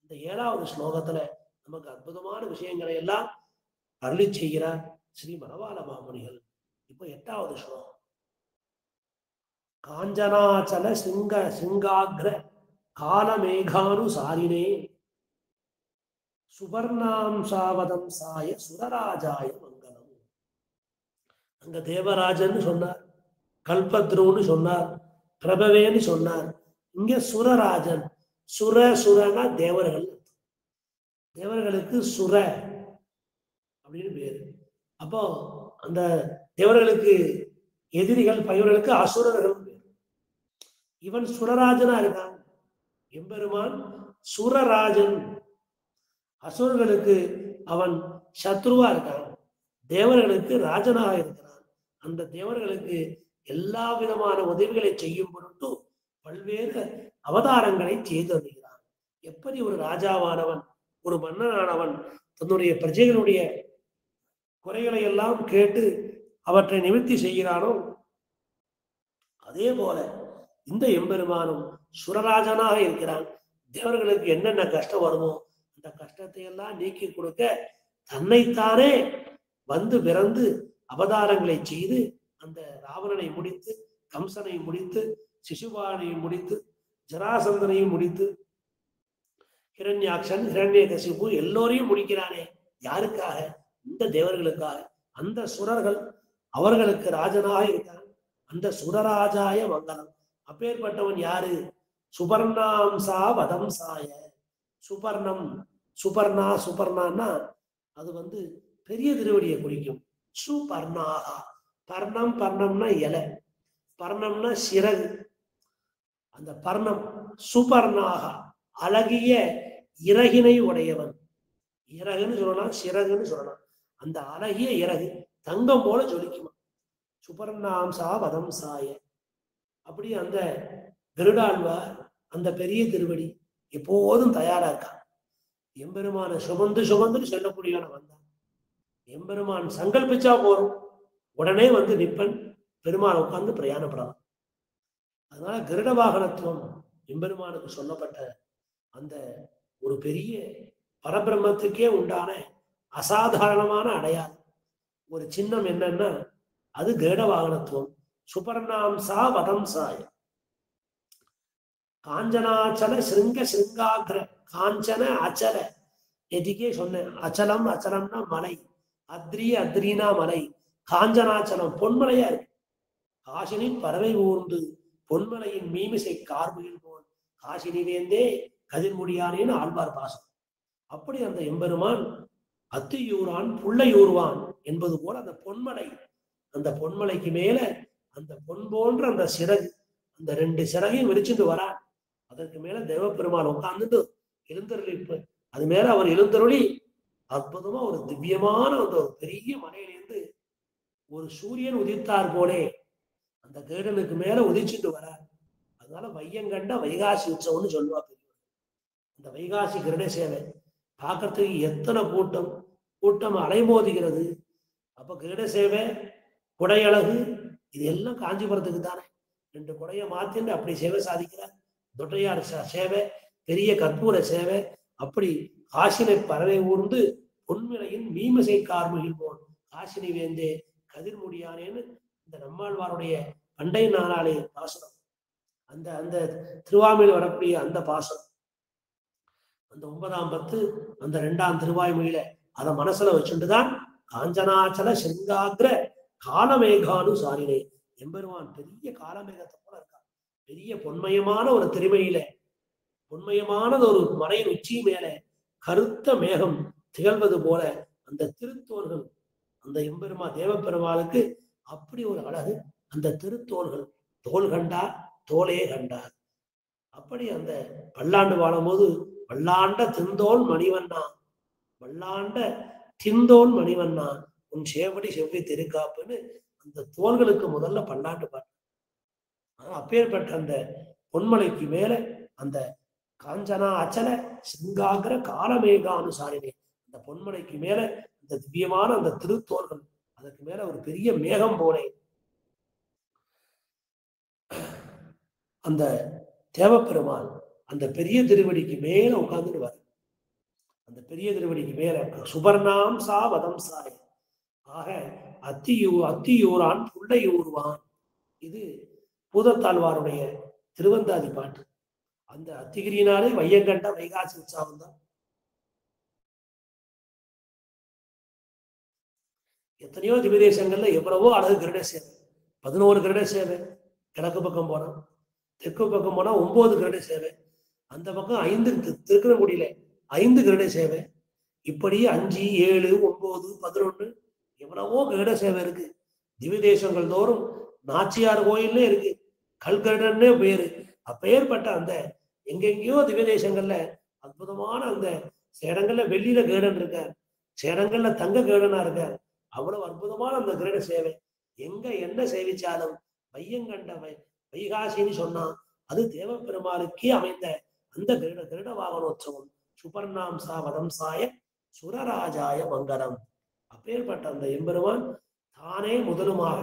இந்த 7வது ஸ்லோகத்துல நமக்கு அற்புதமான விஷயங்களை எல்லாம் அருளி செய்கிறார் ஸ்ரீ மணவாள மாமுனிகள். இப்போ 8வது ஸ்லோகம். காஞ்சனாச்சல சிங்காக்ர காலமேகானுசாரினே சுவர்ணாம்சாவதம் சாய சுரராஜாய மங்களம். அங்க தேவராஜன்னு சொன்னார், கல்பத்ருன்னு சொன்னார், பிரபவேன்னு சொன்னார். இங்க சுரராஜன். சுரனா தேவர்கள். தேவர்களுக்கு சுர அப்படின்னு பேரு. அப்போ அந்த தேவர்களுக்கு எதிரிகள் பகைவர்களுக்கு அசுரர்கள் பேரு. இவன் சுரராஜனா இருக்கான். எம்பெருமான் சுரராஜன். அசுரர்களுக்கு அவன் சத்ருவா இருக்கான், தேவர்களுக்கு ராஜனாக இருக்கிறான். அந்த தேவர்களுக்கு எல்லா விதமான உதவிகளை செய்யும் பொருட்டு பல்வேறு அவதாரங்களை செய்து வருகிறான். எப்படி ஒரு ராஜாவானவன், ஒரு மன்னனானவன் தன்னுடைய பிரஜைகளுடைய குறைகளை எல்லாம் கேட்டு அவற்றை நிவர்த்தி செய்கிறானோ, அதே போல இந்த எம்பெருமானும் சுரராஜனாக இருக்கிறான். தேவர்களுக்கு என்னென்ன கஷ்டம் வருமோ அந்த கஷ்டத்தை எல்லாம் நீக்கி கொடுக்க தன்னைத்தானே வந்து பிறந்து அவதாரங்களை செய்து அந்த ராவணனை முடித்து, கம்சனை முடித்து, சிசுபானை முடித்து, ஜராசந்தனையும் முடித்து, ஹிரண்யாக்ஷன், ஹிரண்யகசிபு எல்லோரையும் முடிக்கிறானே. யாருக்காக? இந்த தேவர்களுக்காக. அந்த சுரர்கள் அவர்களுக்கு ராஜனாக இருக்கான். அந்த சுரராஜாய மங்களம். அப்பேற்பட்டவன் யாரு? சுபர்ணாம்சா வதம்சாய. சுபர்ணம், சுபர்ணான்னா அது பெரிய திருவடியை குறிக்கும். சுபர்ணாகா. பர்ணம்னா இலை, பர்ணம்னா சிறகு. அந்த பர்ணம் சுபர்ணாகா அழகிய இறகினை உடையவன். இறகுன்னு சொல்லலாம், சிறகுன்னு சொல்லலாம். அந்த அழகிய இறகு தங்கம் போல ஜொலிக்குமா. சுபர்ணாம்சா வதம்சாய. அப்படி அந்த கருடாழ்வார் அந்த பெரிய திருவடி எப்போதும் தயாரா இருக்கான். எம்பெருமான சுமந்துன்னு சொல்லக்கூடியவன வந்தான். எம்பெருமான் சங்கல்பிச்சா போறோம், உடனே நிப்பன், பெருமாள் உட்கார்ந்து பிரயாணப்படலாம். அதனால கருட வாகனத்துவம் எம்பெருமானுக்கு சொல்லப்பட்ட அந்த ஒரு பெரிய பரபிரம்மத்துக்கே உண்டான அசாதாரணமான அடையாளம். ஒரு சின்னம் என்னன்னா அது கருட வாகனத்துவம். சுபர்ணாம்சா வதம்சாய. காஞ்சனாச்சல சிருங்காகிர. காஞ்சன அச்சல. எதுக்கே சொன்னேன், அச்சலம்னா மலை, அத்ரினா மலை, காஞ்சனாச்சலம் பொன்மலையா இருக்கு. காசினின் பறவை ஊர்ந்து பொன்மலையின் மீமிசை கார்புகில் போல் காசினிலேந்தே கதிர்முடியானேன்னு ஆழ்வார் பாசம். அப்படி அந்த எம்பெருமான் அத்தியூரான் புள்ளையூர்வான் என்பது போல அந்த பொன்மலை, அந்த பொன்மலைக்கு மேல அந்த பொன் போன்ற அந்த சிறகு, அந்த 2 சிறகையும் விரிச்சுட்டு வரான். அதற்கு மேல தேவப்பெருமான் உட்கார்ந்துட்டு எழுந்தருளி, அது மேல அவர் எழுந்தருளி அற்புதமா ஒரு திவ்யமான அந்த ஒரு பெரிய மலையிலிருந்து ஒரு சூரியன் உதித்தார் போலே அந்த கேடனுக்கு மேல உதிச்சுட்டு வரார். அதனால வையங்கண்ட வைகாசி உற்சவம்னு சொல்லுவா பெரியவர். இந்த வைகாசி கிருட சேவை பார்க்கறதுக்கு எத்தனை கூட்டம் அலைமோதுகிறது. அப்ப கிருட சேவை, குடையழகு, இது எல்லாம் காஞ்சிபுரத்துக்கு தானே. 2 குடையை மாத்தின்னு அப்படி சேவை சாதிக்கிறார். தொட்டையார் சேவை, பெரிய கற்பூர சேவை. அப்படி காசினை பறவை ஊர்ந்து பொன்மிலையின் மீமசை கார்முகில் போல் காசினி வேந்தே கதிர்முடியானேன்னு இந்த நம்மாழ்வாருடைய பண்டை நாளாலே பாசனம். அந்த திருவாமையில் வரக்கூடிய அந்த பாசனம், அந்த 9ஆம் பத்து, அந்த 2ஆம் திருவாய்மொழியில அதை மனசுல வச்சுட்டுதான் காஞ்சனாச்சல சிங்காகிர காலமேகானு சாரினே. எம்பெருமான் பெரிய காலமேகத்தை போல இருக்கான். பெரிய பொன்மயமான ஒரு திருமையில, பொன்மயமானது ஒரு மலையின் உச்சி மேல கருத்த மேகம் திகழ்வது போல அந்த திருத்தோள்கள், அந்த எம்பெருமா தேவப்பெருமாளுக்கு அப்படி ஒரு அழகு. அந்த திருத்தோள்கள், தோல் கண்டார் தோலே கண்டார். அப்படி அந்த பல்லாண்டு வாழும்போது வல்லாண்ட திந்தோல் மணிவண்ணா, வல்லாண்ட திந்தோல் மணிவண்ணா உன் சேவடி செவ்வி திருக்காப்புன்னு அந்த தோள்களுக்கு முதல்ல பல்லாண்டு பாட்டு. அப்பேற்பட்ட அந்த பொன்மலைக்கு மேல அந்த காஞ்சனா அச்சல சிங்காகிர காலமேகானுசாரினே, அந்த பொன்மலைக்கு மேல அந்த திவ்யமான அந்த திருத்தோள்கள், அதுக்கு மேல ஒரு பெரிய மேகம் போலே அந்த தேவப்பெருமான் அந்த பெரிய திருவடிக்கு மேல உட்கார்ந்துடுவார். அந்த பெரிய திருவடிக்கு மேல சுபர்ணாம் சா வதம் சாய். ஆக அத்தியூரான் புள்ளை ஊர்வான். இது பூதத்தாழ்வாருடைய திருவந்தாதி பாட்டு. அந்த அத்திகிரியினாலே வையங்கண்ட வைகாசி உற்சவம் தான். எத்தனையோ திவ்யதேசங்கள்ல எவ்வளவோ அழகு கிருட சேவை, 11 கிருட சேவை. கிழக்கு பக்கம் போனா, தெற்கு பக்கம் போனா 9 கிருட சேவை. அந்த பக்கம் 5 திருக்குறங்குடியில 5 கிருட சேவை. இப்படி 5, 7, 9, 11 எவ்வளவோ கிருட சேவை இருக்கு. திவ்யதேசங்கள் தோறும் நாச்சியார் கோயில்ல இருக்கு, கல்கருடன்னே பேரு. அப்பேற்பட்ட அந்த எங்கெங்கயோ திவ்யதேசங்கள்ல அற்புதமான அந்த இடங்கள்ல வெள்ளியில கேடன் இருக்க, இடங்கள்ல தங்க கேடனா இருக்க. அவ்வளவு அற்புதமான அந்த கிரீட சேவை. எங்க என்ன சேவிச்சாலும் வையங்கண்ட வைகாசின்னு சொன்னா அது தேவப்பெருமாளுக்கே அமைந்த அந்த கிரீட வாகனோற்சவம். சுபர்ணாம்சா வதம்சாய சுரராஜாய மங்களம். அப்பேற்பட்ட அந்த எம்பெருமான் தானே முதலுமாக.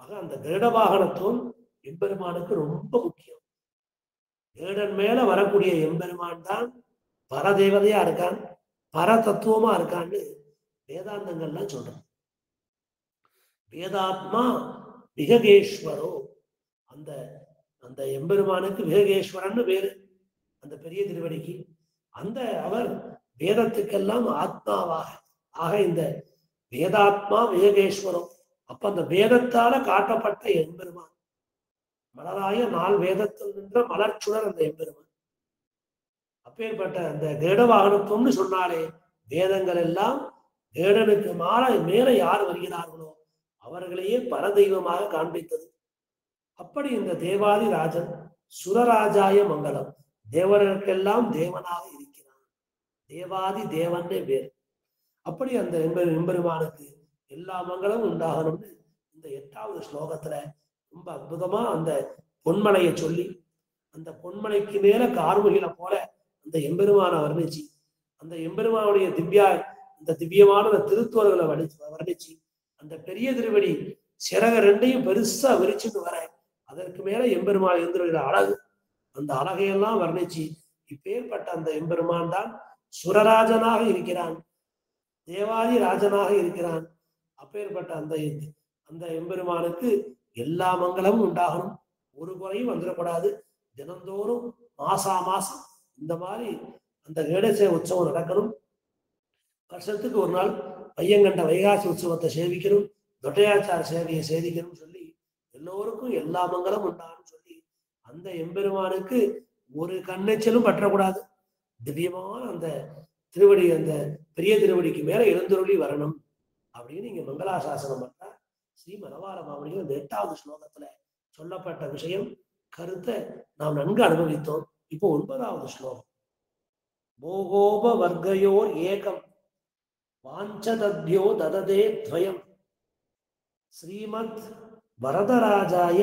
ஆக அந்த கிரீட வாகனத்துவம் எம்பெருமானுக்கு ரொம்ப முக்கியம். கேடன் மேல வரக்கூடிய எம்பெருமான் தான் பரதேவதையா இருக்கான், பர தத்துவமா இருக்கான்னு வேதாந்தங்கள்லாம் சொல்றோம். வேதாத்மா விககேஸ்வரோ. அந்த அந்த எம்பெருமானுக்கு விககேஸ்வரன் பேரு அந்த பெரிய திருவடிக்கு. அந்த அவர் வேதத்துக்கெல்லாம் ஆத்மாவாக. ஆக இந்த வேதாத்மா விககேஸ்வரம். அப்ப அந்த வேதத்தால காட்டப்பட்ட எம்பெருமான், மலராய 4 வேதத்தில் நின்ற மலர்ச்சுடர் அந்த எம்பெருமான். அப்பேற்பட்ட அந்த கேடவாகனத்துவம்னு சொன்னாலே வேதங்கள் எல்லாம் வேடனுக்கு மேல யார் வருகிறார்களோ அவர்களையே பரதெய்வமாக காண்பித்தது. அப்படி இந்த தேவாதி ராஜன் சுரராஜாய மங்களம், தேவர்களுக்கெல்லாம் தேவனாக இருக்கிறான். தேவாதி தேவன்னே பேர். அப்படி அந்த எம்பெருமானுக்கு எல்லா மங்களமும் உண்டாகணும்னு இந்த 8வது ஸ்லோகத்துல ரொம்ப அற்புதமா அந்த பொன்மலையை சொல்லி, அந்த பொன்மலைக்கு மேல கார்முகில போல அந்த எம்பெருமான வர்ணிச்சு, அந்த எம்பெருமானுடைய இந்த திவ்யமான திருத்துவர்களை வர்ணிச்சு, அந்த பெரிய திருவடி சிறக 2ஐயும் பெருசா விரிச்சுட்டு வர, அதற்கு மேல எம்பெருமான் இருந்துகிற அழகு, அந்த அழகையெல்லாம் வர்ணிச்சு, இப்பேற்பட்ட அந்த எம்பெருமான் தான் சுரராஜனாக இருக்கிறான், தேவாதி ராஜனாக இருக்கிறான். அப்பேற்பட்ட அந்த எம்பெருமானுக்கு எல்லா மங்களமும் உண்டாகணும், ஒரு குறையும் வந்துடக்கூடாது. தினந்தோறும் மாசம் இந்த மாதிரி அந்த கேடசே உற்சவம் நடக்கணும். வருஷத்துக்கு ஒரு நாள் வையங்கண்ட வைகாசி உற்சவத்தை சேவிக்கணும், தொட்டையாச்சார சேவையை சேவிக்கணும்னு சொல்லி எல்லோருக்கும் எல்லா மங்களமும் உண்டான்னு சொல்லி அந்த எம்பெருமானுக்கு ஒரு கண்ணெச்சலும் பற்றக்கூடாது. திவ்யமான அந்த திருவடி, அந்த பெரிய திருவடிக்கு மேல எழுந்தருளி வரணும் அப்படின்னு இங்க மங்களாசாசனம் பண்ற ஸ்ரீ மனவார மாமணிகள் இந்த 8வது ஸ்லோகத்துல சொல்லப்பட்ட விஷயம் கருத்தை நாம் நன்கு அனுபவித்தோம். இப்போ 9வது ஸ்லோகம். போகோப வர்க்கயோர் ஏகம் வாஞ்சதத்யோ தததே துவயம் ஸ்ரீமத் வரதராஜாய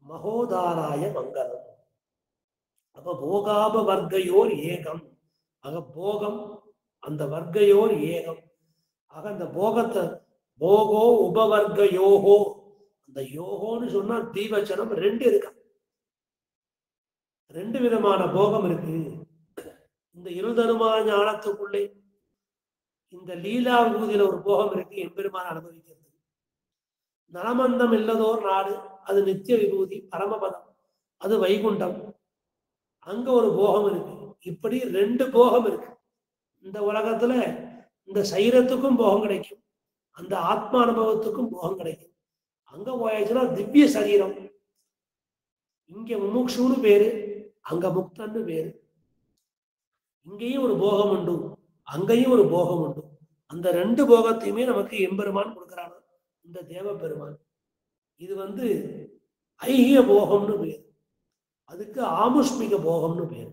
மகோதாராய மங்களம். அப்ப போகாப வர்க்கயோர் ஏகம். ஆக போகம், அந்த வர்க்கயோர் ஏகம். ஆக அந்த போகத்தை போகோ உபவர்க்க யோகோ, அந்த யோகோன்னு சொன்னா தீவச்சனம் 2 இருக்கு, 2 விதமான போகம் இருக்கு. இந்த இருதருமா ஞானத்துக்குள்ளே இந்த லீலா விபூதியில ஒரு போகம் இருக்கு, எம்பெருமான அனுபவிக்கிறது. நலமந்தம் இல்லதோர் நாடு, அது நித்திய விபூதி பரமபதம், அது வைகுண்டம், அங்க ஒரு போகம் இருக்கு. இப்படி 2 போகம் இருக்கு இந்த உலகத்துல. இந்த சைரத்துக்கும் போகம் கிடைக்கும், அந்த ஆத்மா அனுபவத்துக்கும் போகம் கிடைக்கும். அங்க போயாச்சுன்னா திவ்ய சரீரம். இங்க முமுக்ஷுன்னு பேரு, அங்க முக்தன்னு பேரு. இங்கேயும் ஒரு போகம் உண்டு, அங்கேயும் ஒரு போகம் உண்டு. அந்த 2 போகத்தையுமே நமக்கு எம்பெருமான் கொடுக்கிறான், இந்த தேவ பெருமான். இது ஐகிய போகம்னு பேரு, அதுக்கு ஆமுஷ்மிக போகம்னு பேரு.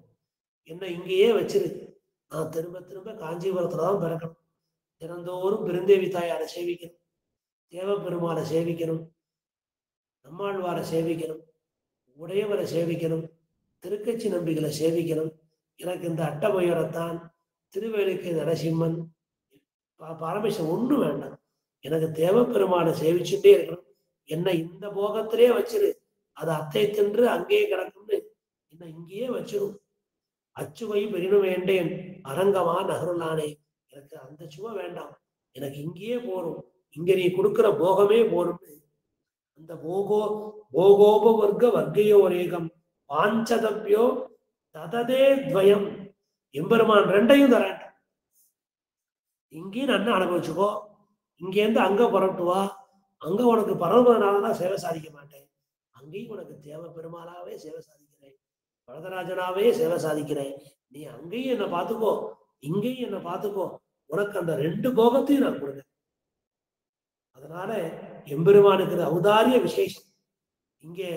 என்ன இங்கேயே வச்சிரு, நான் திரும்ப திரும்ப காஞ்சிபுரத்துலதான் பிறக்கணும், தினந்தோறும் பெருந்தேவி தாயாரை சேவிக்கணும், தேவ பெருமாளை சேவிக்கணும், நம்மாழ்வாரை சேவிக்கணும், உடையவரை சேவிக்கணும், திருக்கட்சி நம்பிகளை சேவிக்கணும். எனக்கு இந்த அட்டபையரத்தான், திருவேலிக்கை நரசிம்மன், பரமேஸ்வரன் ஒண்ணு வேண்டாம், எனக்கு தேவ பெருமாளை சேவிச்சுட்டே இருக்கணும். என்னை இந்த போகத்திலே வச்சிரு அது அத்தை தின்று அங்கேயே கிடக்கும்னு என்ன இங்கேயே வச்சிடும். அச்சுவை பெரினும் வேண்டேன் அரங்கமா நகருளானே. எனக்கு அந்த சுவை வேண்டாம், எனக்கு இங்கேயே போரும், இங்க நீ கொடுக்கிற போகமே போரும்னு அந்த போகோபவர்க்க வர்க்கையோரேகம் பாஞ்சதப்யோ தததே துவயம். எம்பெருமான் ரெண்டையும் தரேன். இங்கேயும் நன்னா அனுபவிச்சுக்கோ, இங்கேருந்து அங்க புறப்பட்டு வா, அங்க உனக்கு பரவனாலதான் சேவை சாதிக்க மாட்டேன், அங்கேயும் உனக்கு தேவ பெருமாளாவே சேவை சாதிக்கிறேன், வரதராஜனாவே சேவை சாதிக்கிறேன், நீ அங்கேயும் என்ன பார்த்துக்கோ, இங்கேயும் என்ன பார்த்துக்கோ, உனக்கு அந்த ரெண்டு போகத்தையும் நான் கொடுங்க. அதனால எம்பெருமானுக்கு ஔதாரிய விசேஷம். இங்கே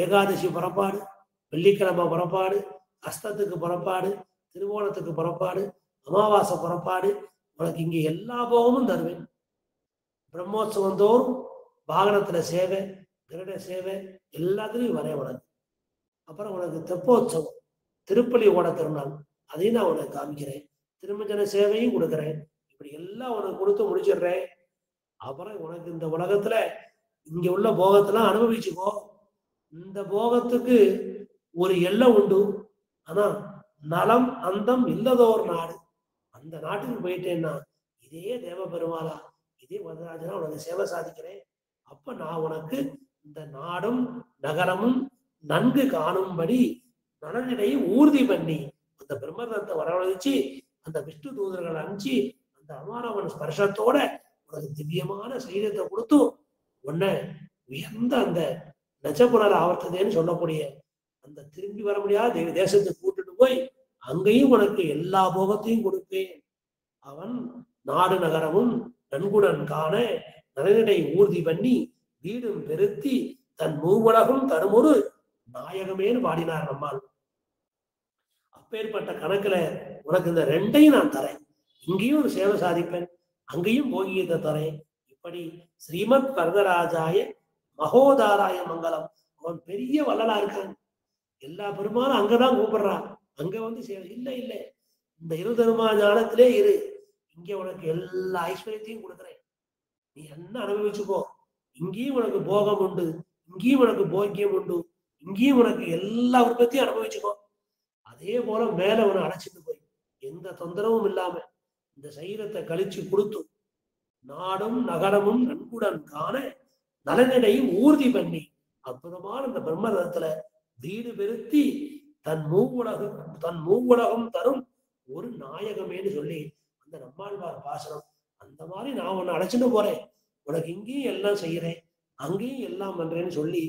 ஏகாதசி புறப்பாடு, வெள்ளிக்கிழமை புறப்பாடு, அஸ்தத்துக்கு புறப்பாடு, திருவோணத்துக்கு புறப்பாடு, அமாவாசை புறப்பாடு, உனக்கு இங்கே எல்லா போகமும் தருவேன். பிரம்மோற்சவம் தோறும் வாகனத்துல சேவை, கிரட சேவை எல்லாத்துலையும் வரேன் உனக்கு. அப்புறம் உனக்கு தெப்போற்சவம், திருப்பலி ஓட திருநாள், அதையும் நான் உனக்கு காமிக்கிறேன், திருமஞ்சன சேவையும் கொடுக்குறேன், இப்படி எல்லாம் உனக்கு கொடுத்து முடிச்சிடுறேன். அப்புறம் உனக்கு இந்த உலகத்துல இங்க உள்ள போகத்தெல்லாம் அனுபவிச்சுக்கோ. இந்த போகத்துக்கு ஒரு எல்லை உண்டு, ஆனா நலம் அந்தம் இல்லதோர் நாடு, அந்த நாட்டுக்கு போயிட்டேன்னா இதே தேவ பெருமாளா, இதே வரதராஜனா உனக்கு சேவை சாதிக்கிறேன். அப்ப நான் உனக்கு இந்த நாடும் நகரமும் நன்கு காணும்படி நலனிடையை ஊர்தி பண்ணி அந்த பிரம்மதத்தை வரவழைச்சு அந்த விஷ்ணு தூதர்கள் அனுப்பிச்சு அந்த அமாரவன் ஸ்பர்ஷத்தோட உனக்கு திவ்யமான சரீரத்தை கொடுத்து உன்னை உயர்ந்த அந்த நச்சப்புணர் ஆவர்த்ததேன்னு சொல்லக்கூடிய அந்த திரும்பி வர முடியாத தேசத்துக்கு கூட்டுட்டு போய் அங்கேயும் உனக்கு எல்லா போகத்தையும் கொடுப்பேன். அவன் நாடு நகரமும் நன்குடன் காண நலனிடை ஊர்தி பண்ணி வீடும் பெருத்தி தன் மூவுலகும் தருமொரு நாயகமேன்னு பாடினார் நம்மால். அப்பேற்பட்ட கணக்குல உனக்கு இந்த ரெண்டையும் நான் தரேன், இங்கேயும் ஒரு சேவை சாதிப்பேன், அங்கேயும் போகியத்தை தரேன். இப்படி ஸ்ரீமத் வரதராஜாய மகோதாராய மங்கலம். அவன் பெரிய வள்ளலா இருக்கான், எல்லா பெருமாளும் அங்கதான் கூப்பிடுறான், அங்க வந்து சேவை இல்லை இல்லை, இந்த இருதருமா ஞானத்திலே இரு, இங்க உனக்கு எல்லா ஐஸ்வர்யத்தையும் கொடுக்குறேன், நீ என்ன அனுபவிச்சுக்கோ, இங்கேயும் உனக்கு போகம் உண்டு, இங்கேயும் உனக்கு போக்கியம் உண்டு, இங்கேயும் உனக்கு எல்லா விருப்பத்தையும் அனுபவிச்சுக்கோ. அதே போல மேல உன அழைச்சிட்டு போய் எந்த தொந்தரவும் இல்லாம இந்த சரீரத்தை கழிச்சு கொடுத்து நாடும் நகரமும் நன்குடன் காண நலனிடையும் ஊர்தி பண்ணி அற்புதமான இந்த பிரம்மரதத்துல வீடு பெருத்தி தன் மூவுலகம் தரும் ஒரு நாயகமேன்னு சொல்லி அந்த நம்மாழ்வார் பாசனம். அந்த மாதிரி நான் உன்னை அழைச்சிட்டு போறேன், உனக்கு இங்கேயும் எல்லாம் செய்யறேன், அங்கேயும் எல்லாம் பண்றேன்னு சொல்லி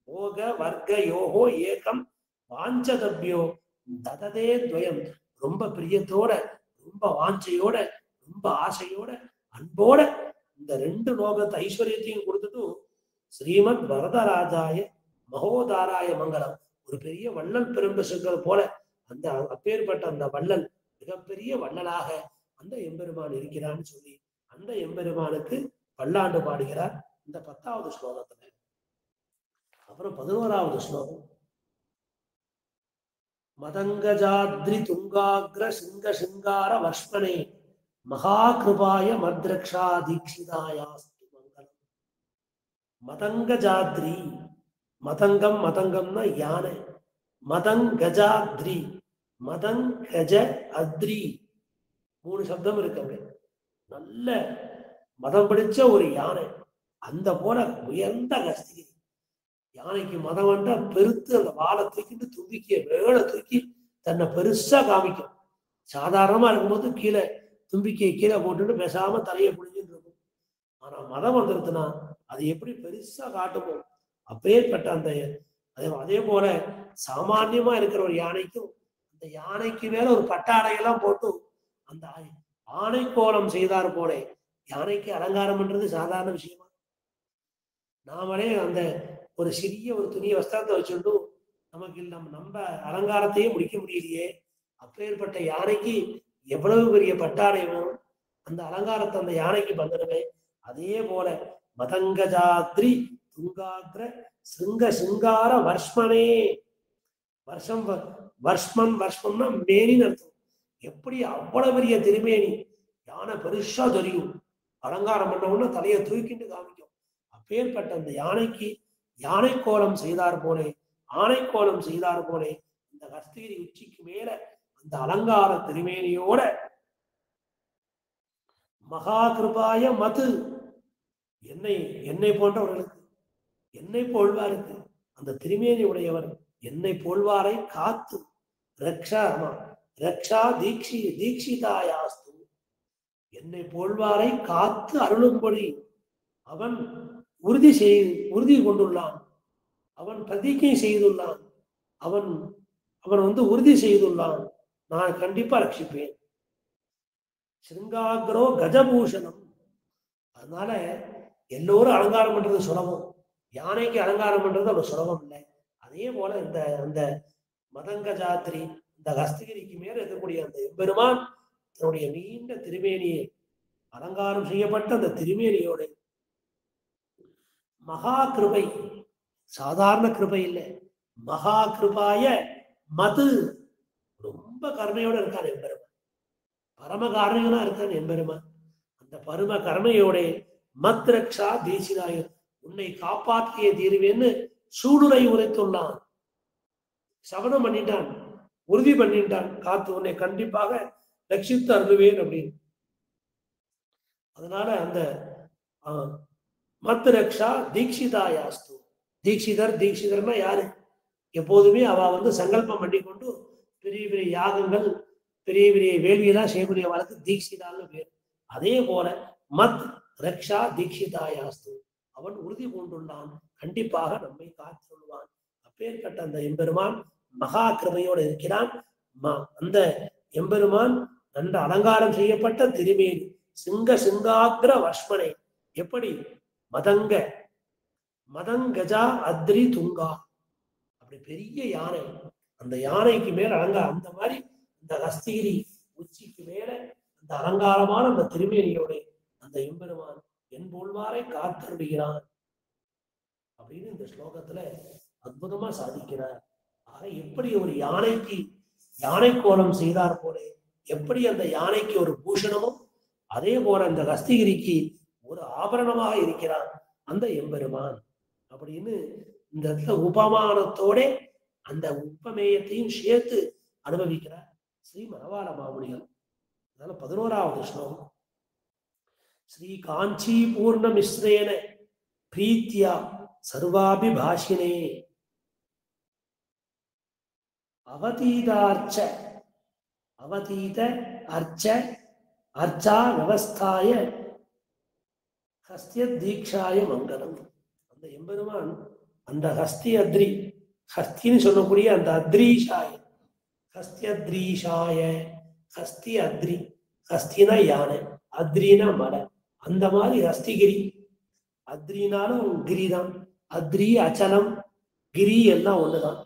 போக வர்க்க யோகோ ஏகம் வாஞ்சதப்யோ தததே துவயம். ரொம்ப பிரியத்தோட, ரொம்ப வாஞ்சையோட, ரொம்ப ஆசையோட, அன்போட இந்த ரெண்டு லோகத்தை ஐஸ்வர்யத்தையும் கொடுத்துட்டு ஸ்ரீமத் வரதராஜாய மகோதாராய மங்கலம். ஒரு பெரிய வள்ளல் பெரும்பு சொல்றது போல அந்த அப்பேற்பட்ட அந்த வள்ளல் மிகப்பெரிய வள்ளலாக அந்த எம்பெருமான் இருக்கிறான்னு சொல்லி அந்த எம்பெருமானுக்கு பல்லாண்டு பாடுகிறார் இந்த 10வது ஸ்லோகத்துல. அப்புறம் 11வது ஸ்லோகம். மதங்கஜாத்ரி துங்காக்ர சிங்க சிங்கார வர்ஷ்மனே மகாகிருபாய மத்ரக்ஷா தீக்ஷிதாயாஸ்து மங்கலம். மதங்கஜாத்ரி, மதங்கம்னா யானை, மதங்கஜாத்ரி, மதங்கஜ அத்ரி, 3 சப்தம் இருக்கு. நல்ல மதம் பிடிச்ச ஒரு யானை, அந்த போல உயர்ந்த கஸ்தி யானைக்கு மதம் வந்தா பெருத்து அந்த வாழை தூக்கிட்டு தும்பிக்கைய மேல தூக்கி தன்னை பெருசா காமிக்கும். சாதாரணமா இருக்கும்போது கீழே தும்பிக்கையை கீழே போட்டுட்டு பேசாம தலையை புடிஞ்சுட்டு இருக்கும். ஆனா மதம் வந்துருச்சுன்னா அது எப்படி பெருசா காட்டுமோ அப்பேற்பட்ட அந்த அதே போல சாமான்யமா இருக்கிற ஒரு யானைக்கும் அந்த யானைக்கு மேல ஒரு பட்டாடையெல்லாம் போட்டு அந்த ஆணை கோலம் செய்தார் போல யானைக்கு அலங்காரம் பண்றது சாதாரண விஷயமா? நாமளே அந்த ஒரு சிறிய ஒரு துணிய வஸ்திரத்தை வச்சுட்டு நமக்கு நம்ம அலங்காரத்தையே முடிக்க முடியலையே, அப்பேற்பட்ட யானைக்கு எவ்வளவு பெரிய பட்டாடை வேணும், அந்த அலங்காரத்தை அந்த யானைக்கு பண்ணணுமே. அதே போல மதங்கஜாத்ரி துங்காக்ர சிங்க சிங்கார வர்ஷ்மனே, வர்ஷ்மம்னா மேனின்னு அர்த்தம். எப்படி அவ்வளவு பெரிய திருமேனி, யானை பெருசா தெரியும், அலங்காரம் பண்ண உடனே தலையை தூக்கிட்டு காமிக்கும். அப்பேற்பட்ட அந்த யானைக்கு யானை கோலம் செய்தார் போலே, ஆணை கோலம் செய்தார் போலே இந்த ஹஸ்தகிரி உச்சிக்கு மேல அந்த அலங்கார திருமேனியோட மகா கிருபாய மது என்னை என்னை போன்றவர்களுக்கு, என்னை போல்வாருக்கு அந்த திருமேனி உடையவர் என்னை போல்வாரை காத்து ரக்ஷா ரக்ஷா தீட்சிதாயாஸ்து என்னை போல்வாரை காத்து அருளும்படி அவன் உறுதி கொண்டுள்ளான். அவன் பிரதிஜை செய்துள்ளான். அவன் உறுதி செய்துள்ளான். நான் கண்டிப்பா ரட்சிப்பேன். சிருங்காக்ரோ கஜபூஷணம். அதனால எல்லோரும் அலங்காரம் பண்றது சுலபம், யானைக்கு அலங்காரம் பண்றது அவ்வளவு சுலபம் இல்லை. அதே போல இந்த மதங்க ஜாத்திரி இந்த ஹஸ்தகிரிக்கு மேல இருக்கக்கூடிய அந்த எம்பெருமான் தன்னுடைய நீண்ட திருமேனியை அலங்காரம் செய்யப்பட்ட அந்த திருமேனியோட மகா கிருபை, சாதாரண கிருபை இல்லை, மகா கிருபாய மது ரொம்ப கருணையோட இருக்கான் எம்பெருமான். பரம காரணிகளா இருக்கான் எம்பெருமான். அந்த பரம கருணையோட மத் ரக்ஷா தேசிதாய உன்னை காப்பாற்றிய தீர்வேன்னு சூடுரை உரைத்துள்ளான். சபதம் பண்ணிட்டான், உறுதி பண்ணிட்டான், காத்து உன்னை கண்டிப்பாக ரட்சித்து அருள்வேன் அப்படின்னு. அதனால அந்த மத் ரக்ஷா தீட்சிதாயாஸ்து. தீட்சிதர்னா யாரு? எப்போதுமே அவ சங்கல்பம் பண்ணி கொண்டு பெரிய பெரிய யாகங்கள் பெரிய பெரிய வேள்வியெல்லாம் செய்யக்கூடிய வாழ்க்கை தீட்சிதான்னு பேர். அதே போல மத் ரக்ஷா தீட்சிதாயாஸ்து அவன் உறுதி பூண்டுள்ளான், கண்டிப்பாக நம்மை காத்து சொல்லுவான். அப்பேற்பட்ட அந்த எம்பெருமான் மகா கிருபையோடு இருக்கிறான். அந்த எம்பெருமான் நன்ற அலங்காரம் செய்யப்பட்ட திருமேனி சிங்காக்ர வஷ்மனை எப்படி மதங்கஜா அத்ரி துங்கா அப்படி பெரிய யானை, அந்த யானைக்கு மேல அலங்காரம், அந்த மாதிரி இந்த ஹஸ்தகிரி உச்சிக்கு மேல அந்த அலங்காரமான அந்த திருமேனியோட அந்த எம்பெருமான் என் போல்வாரை காத்தருடுகிறான் அப்படின்னு இந்த ஸ்லோகத்துல அற்புதமா சாதிக்கிறார். ஆக எப்படி ஒரு யானைக்கு யானை கோலம் செய்தார் போல எப்படி அந்த யானைக்கு ஒரு பூஷணமும் அதே போல அந்த ஹஸ்தகிரிக்கு ஒரு ஆபரணமாக இருக்கிறான் அந்த எம்பெருமான் அப்படின்னு இந்த இடத்துல உபமானத்தோட அந்த உபமேயத்தையும் சேர்த்து அனுபவிக்கிறார் ஸ்ரீ மணவாள மாமுனிகள். அதனால 11வது ஸ்லோகம். ஸ்ரீ காஞ்சி பூர்ண மிஸ்ரேன பிரீத்யா சர்வாபிபாஷினே அவதீத அர்ச்சா விவஸ்தாய ஹஸ்திய தீக்ஷாய மங்களம். அந்த எம்பெருமான் அந்த ஹஸ்தி அத்ரி, ஹஸ்தின்னு சொல்லக்கூடிய அந்த அத்ரீஷாய, ஹஸ்தியத்ரீஷாய, ஹஸ்தி அத்ரி, ஹஸ்தினா யானை, அத்ரினா மலை, அந்த மாதிரி ஹஸ்திகிரி. அத்ரினாலும் கிரிதான், அத்ரி அச்சலம் கிரி எல்லாம் ஒண்ணுதான்.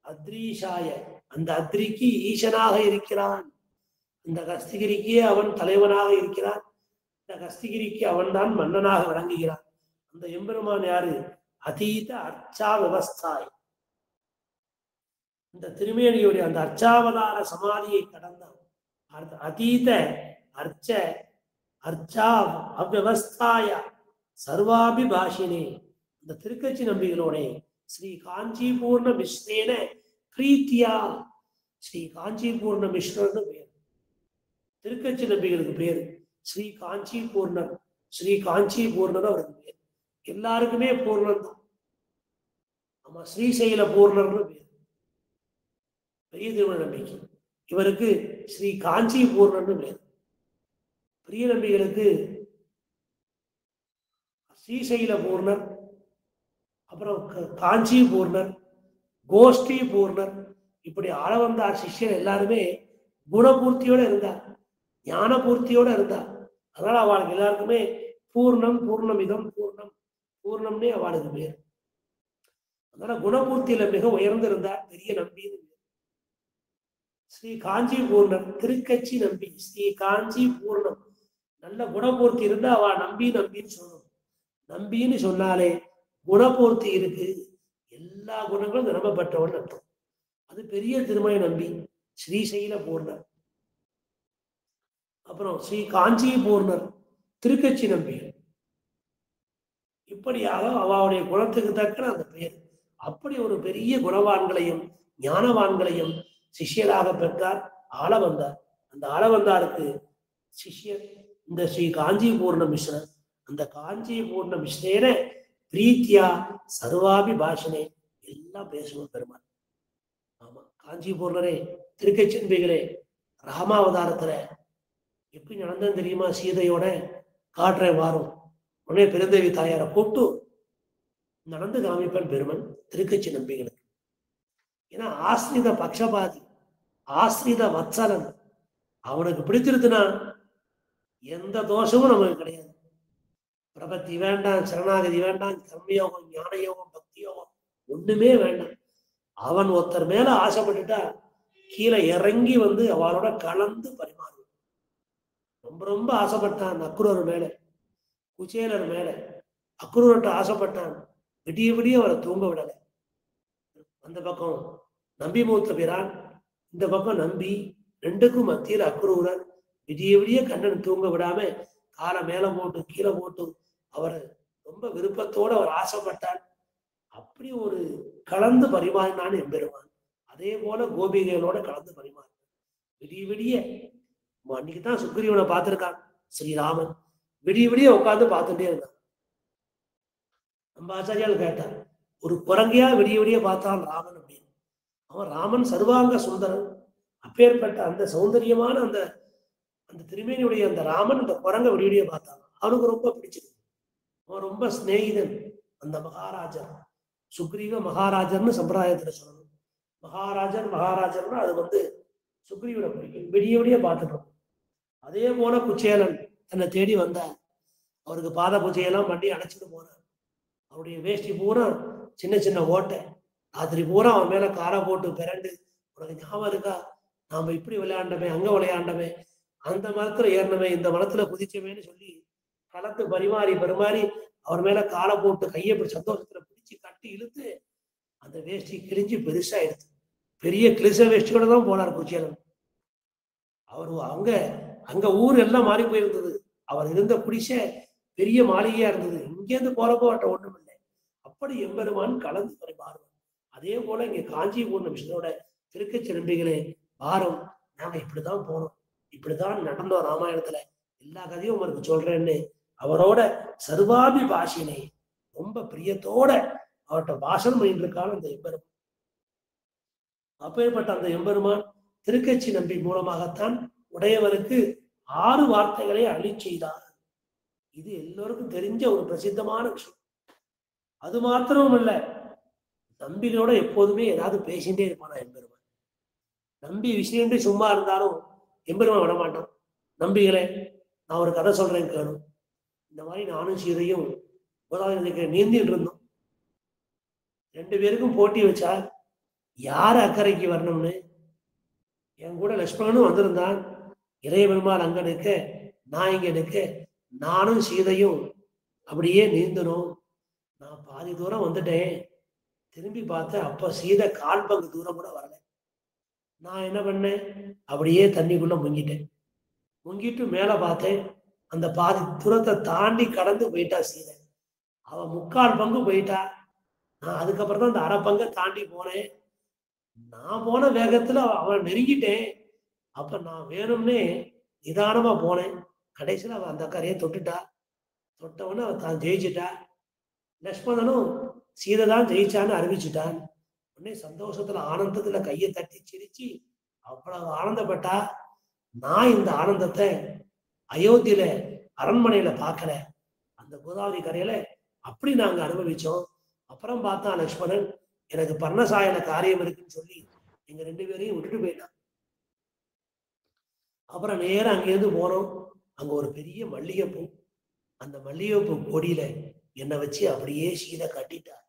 அத்ரீஷாய அந்த அத்ரிக்கு ஈசனாக இருக்கிறான், இந்த ஹஸ்திகிரிக்கே அவன் தலைவனாக இருக்கிறான், இந்த ஹஸ்திகிரிக்கு அவன் தான் மன்னனாக விளங்குகிறான். அந்த எம்பெருமான் யாரு? அதீத அர்ச்சா விவஸ்தாய். இந்த திருமேனியுடைய அந்த அர்ச்சாவதார சமாதியை கடந்தான். அதீத அர்ச்சா அவ்வவஸ்தாய சர்வாபிபாஷினே. இந்த திருக்கட்சி நம்பிகளோட ஸ்ரீ காஞ்சிபூர்ண மிஸ்ரேன பிரீத்தியா, ஸ்ரீ காஞ்சிபூர்ண மிஸ்ரன்னு பேர், திருக்கட்சி நம்பிகளுக்கு பேரு ஸ்ரீ காஞ்சிபூர்ணர். ஸ்ரீ காஞ்சிபூர்ணர் அவருக்கு பேர். எல்லாருக்குமே பூர்ணன் தான். ஆமா, ஸ்ரீசைல பூர்ணர்னு பேர் பெரிய திருமண நம்பிக்கை. இவருக்கு ஸ்ரீ காஞ்சி பூர்ணர்னு பேர். பெரிய நம்பிகளுக்கு ஸ்ரீசைல பூர்ணர், அப்புறம் காஞ்சி பூர்ணர், கோஷ்டி பூர்ணர், இப்படி ஆளவந்தார் சிஷ்யர் எல்லாருமே குணபூர்த்தியோட இருந்தார், ஞான பூர்த்தியோட இருந்தார். அதனால அவளுக்கு எல்லாருக்குமே பூர்ணம், பூர்ணமிதம், பூர்ணம்னே அவளுக்கு பேர். அதனால குணபூர்த்தியில மிக உயர்ந்திருந்தார் பெரிய நம்பி. ஸ்ரீ காஞ்சி பூர்ணம், திருக்கட்சி நம்பி, ஸ்ரீ காஞ்சி பூர்ணம். நல்ல குணபூர்த்தி இருந்தா அவ நம்பின்னு சொல்லணும். நம்பின்னு சொன்னாலே குணபூர்த்தி இருக்கு, எல்லா குணங்களும் நிரம்பப்பட்டவன் அர்த்தம். அது பெரிய திருமண நம்பி, ஸ்ரீசைல பூர்ணர். அப்புறம் ஸ்ரீ காஞ்சி பூர்ணர், திருக்கட்சி நம்பி. இப்படியாக அவளுடைய குணத்துக்கு தக்க அந்த பெயர். அப்படி ஒரு பெரிய குணவான்களையும் ஞானவான்களையும் சிஷ்யராக பெற்றார் ஆளவந்தார். அந்த ஆளவந்தாருக்கு சிஷ்யர் இந்த ஸ்ரீ காஞ்சிபூர்ண மிஸ்ரர். அந்த காஞ்சிபூர்ண மிஸ்ரேன பிரீத்தியா சர்வாபி பாஷனே எல்லாம் பேசுவோம் பெருமாள். ஆமா, காஞ்சிபூர்ணரே, திருக்கச்செம்பிகளே, ராமாவதாரத்துல எப்படி நடந்தது தெரியுமா? சீதையோட காட்டுறேன் வாரும். உடனே பெருந்தேவி தாயாரை கூப்பிட்டு நடந்து காமிப்பன் பெருமன் திருக்கச்சி நம்பிகளுக்கு. ஏன்னா ஆஸ்ரித பக்ஷபாதி, ஆஸ்ரித வத்சலன். அவனுக்கு பிடிச்சிருக்குன்னா எந்த தோஷமும் நமக்கு கிடையாது. பிரபத்தி வேண்டாம், சரணாகதி வேண்டாம், கர்மயோகம், ஞான யோகம், பக்தி யோகம் ஒண்ணுமே வேண்டாம். அவன் ஒருத்தர் மேல ஆசைப்பட்டுட்டா கீழே இறங்கி வந்து அவளோட கலந்து பரிமாறுவான். ரொம்ப ரொம்ப ஆசைப்பட்டான் அக்ரூர் மேல, குச்சேலர் மேல. அக்ரூர்கிட்ட ஆசைப்பட்டான், விடிய விடிய அவரை தூங்க விடலை. அந்த பக்கம் நம்பி மூத்த பிரான், இந்த பக்கம் நம்பி, ரெண்டுக்கும் மத்தியில் அக்ரூரன். விடிய விடிய கண்ணன் தூங்க விடாம காலை மேல போட்டு கீழே போட்டு அவர் ரொம்ப விருப்பத்தோடு அவர் ஆசைப்பட்டார். அப்படி ஒரு கலந்து பரிமாறினான் எம்பெருமான். அதே போல கோபிகைகளோட கலந்து பரிமாறினான். விடிய விடிய அன்னைக்குதான் சுக்ரீவனை பார்த்திருக்கான் ஸ்ரீராமன். விடிய விடிய உட்காந்து பார்த்துட்டே இருந்தான். நம்ம ஆச்சாரியால் கேட்டார், ஒரு குரங்கையா விடிய விடிய பார்த்தான் ராமன் அப்படின்னு. அவன் ராமன் சர்வாங்க சுந்தரன். அப்பேற்பட்ட அந்த சௌந்தரியமான அந்த அந்த திருமேனியுடைய அந்த ராமன் இந்த குரங்க விடிய விடிய பார்த்தான். அவனுக்கு ரொம்ப பிடிச்சது. அவன் ரொம்ப சிநேகிதன் அந்த மகாராஜர். சுக்ரீவ மகாராஜர்னு சம்பிரதாயத்துல சொல்லணும். மகாராஜர்னா அது வந்து சுக்ரீவனை பிடிக்கும். விடிய விடிய பார்த்துட்டோம். அதே போல குச்சேலன் தன்னை தேடி வந்தார். அவருக்கு பாத பூஜையெல்லாம் பண்ணி அணைச்சிட்டு போனார். அவருடைய வேஷ்டி பூரா சின்ன சின்ன ஓட்டை. ராத்திரி பூரா அவன் மேல காரை போட்டு பிறண்டு, உனக்கு ஞாபகம் இருக்கா, நாம இப்படி விளையாண்டமே, அங்க விளையாண்டமே, அந்த மரத்துல ஏறினமே, இந்த மரத்துல குதிச்சமேன்னு சொல்லி கலந்து பரிமாறி அவர் மேல காலை போட்டு கையை சந்தோஷத்துல பிடிச்சு கட்டி இழுத்து அந்த வேஷ்டி கிழிஞ்சு பெருசா எடுத்து பெரிய கிளிச வேஷ்டியோட தான் போனார் குச்சேலன். அவர் அங்க ஊர் எல்லாம் மாறி போயிருந்தது. அவர் இருந்த குடிசை பெரிய மாளிகையா இருந்தது. இங்கேருந்து போறப்போ அவட்ட ஒண்ணும் இல்லை. அப்படி எம்பெருமான் கலந்து பரிமாறுவார். அதே போல இங்க காஞ்சிபூர்ண மிஸ்ரரோட திருக்கச்சி நம்பிகளே வாரம், நாங்க இப்படிதான் போனோம், இப்படிதான் நடந்தோம் ராமாயணத்துல, எல்லா கதையும் உங்களுக்கு சொல்றேன்னு அவரோட சர்வாபி பாஷினை ரொம்ப பிரியத்தோட அவர்கிட்ட பாஷணம் பண்ணிட்டு இருக்கான அந்த எம்பெருமான். அப்பேற்பட்ட அந்த எம்பெருமான் திருக்கச்சி நம்பி மூலமாகத்தான் உடையவருக்கு 6 வார்த்தைகளை அழி செய்தார். இது எல்லோருக்கும் தெரிஞ்ச ஒரு பிரசித்தமான விஷயம். அது மாத்திரமும் இல்ல, நம்பிகளோட எப்போதுமே ஏதாவது பேசிட்டே இருப்பானா எம்பெருமான். நம்பி விஷயம் சும்மா இருந்தாலும் எம்பெருமான் விடமாட்டான். நம்பிகளே, நான் ஒரு கதை சொல்றேன் கேளும். இந்த மாதிரி நானும் சீதையும் கோதாவரி நீந்திட்டு இருந்தோம். 2 பேருக்கும் போட்டி வச்சா யார் அக்கறைக்கு வரணும்னு. என் கூட லட்சுமணனும் வந்திருந்தான். இளைய பெருமாள் அங்க நிற்க, நான் இங்க நிற்க, நானும் சீதையும் அப்படியே நீந்தணும். நான் பாதி தூரம் வந்துட்டேன். திரும்பி பார்த்தேன், அப்ப சீதை 1/4 பங்கு தூரம் கூட வரல. நான் என்ன பண்ணேன், அப்படியே தண்ணிக்குள்ள முங்கிட்டேன். முங்கிட்டு மேல பார்த்தேன், அந்த பாதி தூரத்தை தாண்டி கடந்து போயிட்டா சீதை. அவ 3/4 பங்கு போயிட்டா. நான் அதுக்கப்புறம் தான் அந்த 1/2 பங்கை தாண்டி போனேன். நான் போன வேகத்துல அவன் நெருங்கிட்டேன். அப்ப நான் வேணும்னே நிதானமா போனேன். கடைசியில் அவன் அந்த கரையை தொட்டுட்டா. தொட்டவன அவன் தான் ஜெயிச்சுட்டா. லட்சுமணனும் சீதை தான் ஜெயிச்சான்னு அறிவிச்சுட்டான். உடனே சந்தோஷத்துல ஆனந்தத்துல கையை தட்டி சிரிச்சு அவ்வளவு ஆனந்தப்பட்டா. நான் இந்த ஆனந்தத்தை அயோத்தியில அரண்மனையில பார்க்கல, அந்த கோதாவரி கரையில அப்படி நாங்க அனுபவிச்சோம். அப்புறம் பார்த்தா லட்சுமணன் எனக்கு பர்ணசாயன காரியம் இருக்குன்னு சொல்லி எங்க 2 பேரையும் விட்டுட்டு போயிட்டான். அப்புறம் நேரம் அங்கேருந்து போனோம். அங்க ஒரு பெரிய மல்லிகைப்பூ. அந்த மல்லிகைப்பூ கொடியில என்னை வச்சு அப்படியே சீதை கட்டிட்டார்.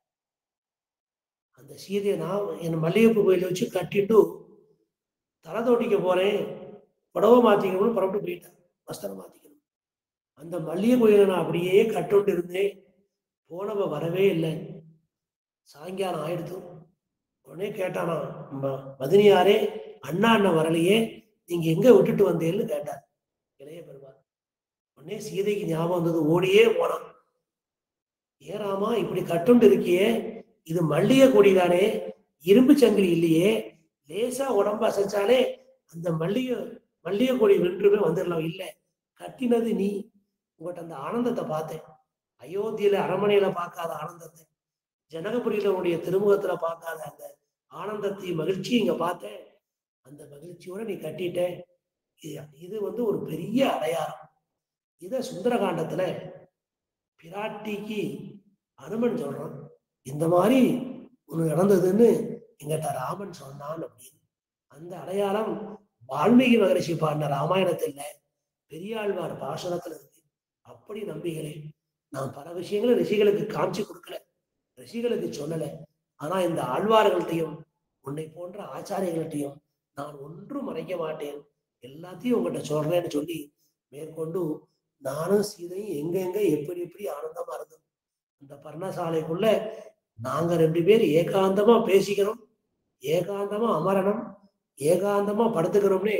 அந்த சீதையை நான் என் மல்லிகைப்பூ கோயில வச்சு கட்டிட்டு தலை தோட்டிக்க போறேன், புடவை மாத்திக்கணும்னு புறப்பட்டு போயிட்டேன். வஸ்திரம் மாத்திக்கணும். அந்த மல்லிகை கோயிலை நான் அப்படியே கட்டுண்டு இருந்தேன். போனவ வரவே இல்லை. சாயங்காலம் ஆயிடுத்து. உடனே கேட்டானா, மதினியாரே, அண்ணா அண்ணன் வரலையே, நீங்க எங்க விட்டுட்டு வந்தேன்னு கேட்டார் இளைய பெருமாள். உடனே சீதைக்கு ஞாபகம் வந்தது, ஓடியே போனான். ஏறாமா இப்படி கட்டுண்டு இருக்கியே, இது மல்லிகை கொடிதானே, இரும்பு சங்கிலி இல்லையே, லேசா உடம்பு அசைச்சாலே அந்த மல்லிகை கொடி வென்றுமே வந்துடலாம். இல்லை, கட்டினது நீ. உங்கள்கிட்ட அந்த ஆனந்தத்தை பார்த்தேன். அயோத்தியில அரண்மனையில பார்க்காத ஆனந்தத்தை, ஜனகபுரியில உடைய திருமுகத்துல பார்க்காத அந்த ஆனந்தத்தையும் மகிழ்ச்சி இங்க பார்த்தேன். அந்த மகிழ்ச்சியோட நீ கட்டிட்ட. இது ஒரு பெரிய அடையாளம். இத சுந்தரகாண்டத்துல பிராட்டிக்கு அனுமன் சொல்றான், இந்த மாதிரி ஒண்ணு நடந்ததுன்னு எங்கிட்ட ராமன் சொன்னான் அப்படின்னு. அந்த அடையாளம் வால்மீகி மகரிஷி பாடின ராமாயணத்துல பெரியாழ்வார் பாசனத்துல இருக்கு. அப்படி நம்பிகளே, நான் பல விஷயங்களை ரிஷிகளுக்கு காமிச்சு கொடுக்கல, ரிஷிகளுக்கு சொல்லல. ஆனா இந்த ஆழ்வார்கள்ட்டையும் உன்னை போன்ற ஆச்சாரியர்கள்ட்டையும் நான் ஒன்றும் மறைக்க மாட்டேன், எல்லாத்தையும் உங்கள்கிட்ட சொல்றேன்னு சொல்லி மேற்கொண்டு நானும் சீதையும் எங்க எப்படி எப்படி ஆனந்தமா இருந்தோம். அந்த பர்ணசாலைக்குள்ள நாங்க 2 பேர் ஏகாந்தமா பேசிக்கிறோம், ஏகாந்தமா அமரணும், ஏகாந்தமா படுத்துக்கிறோம்னே.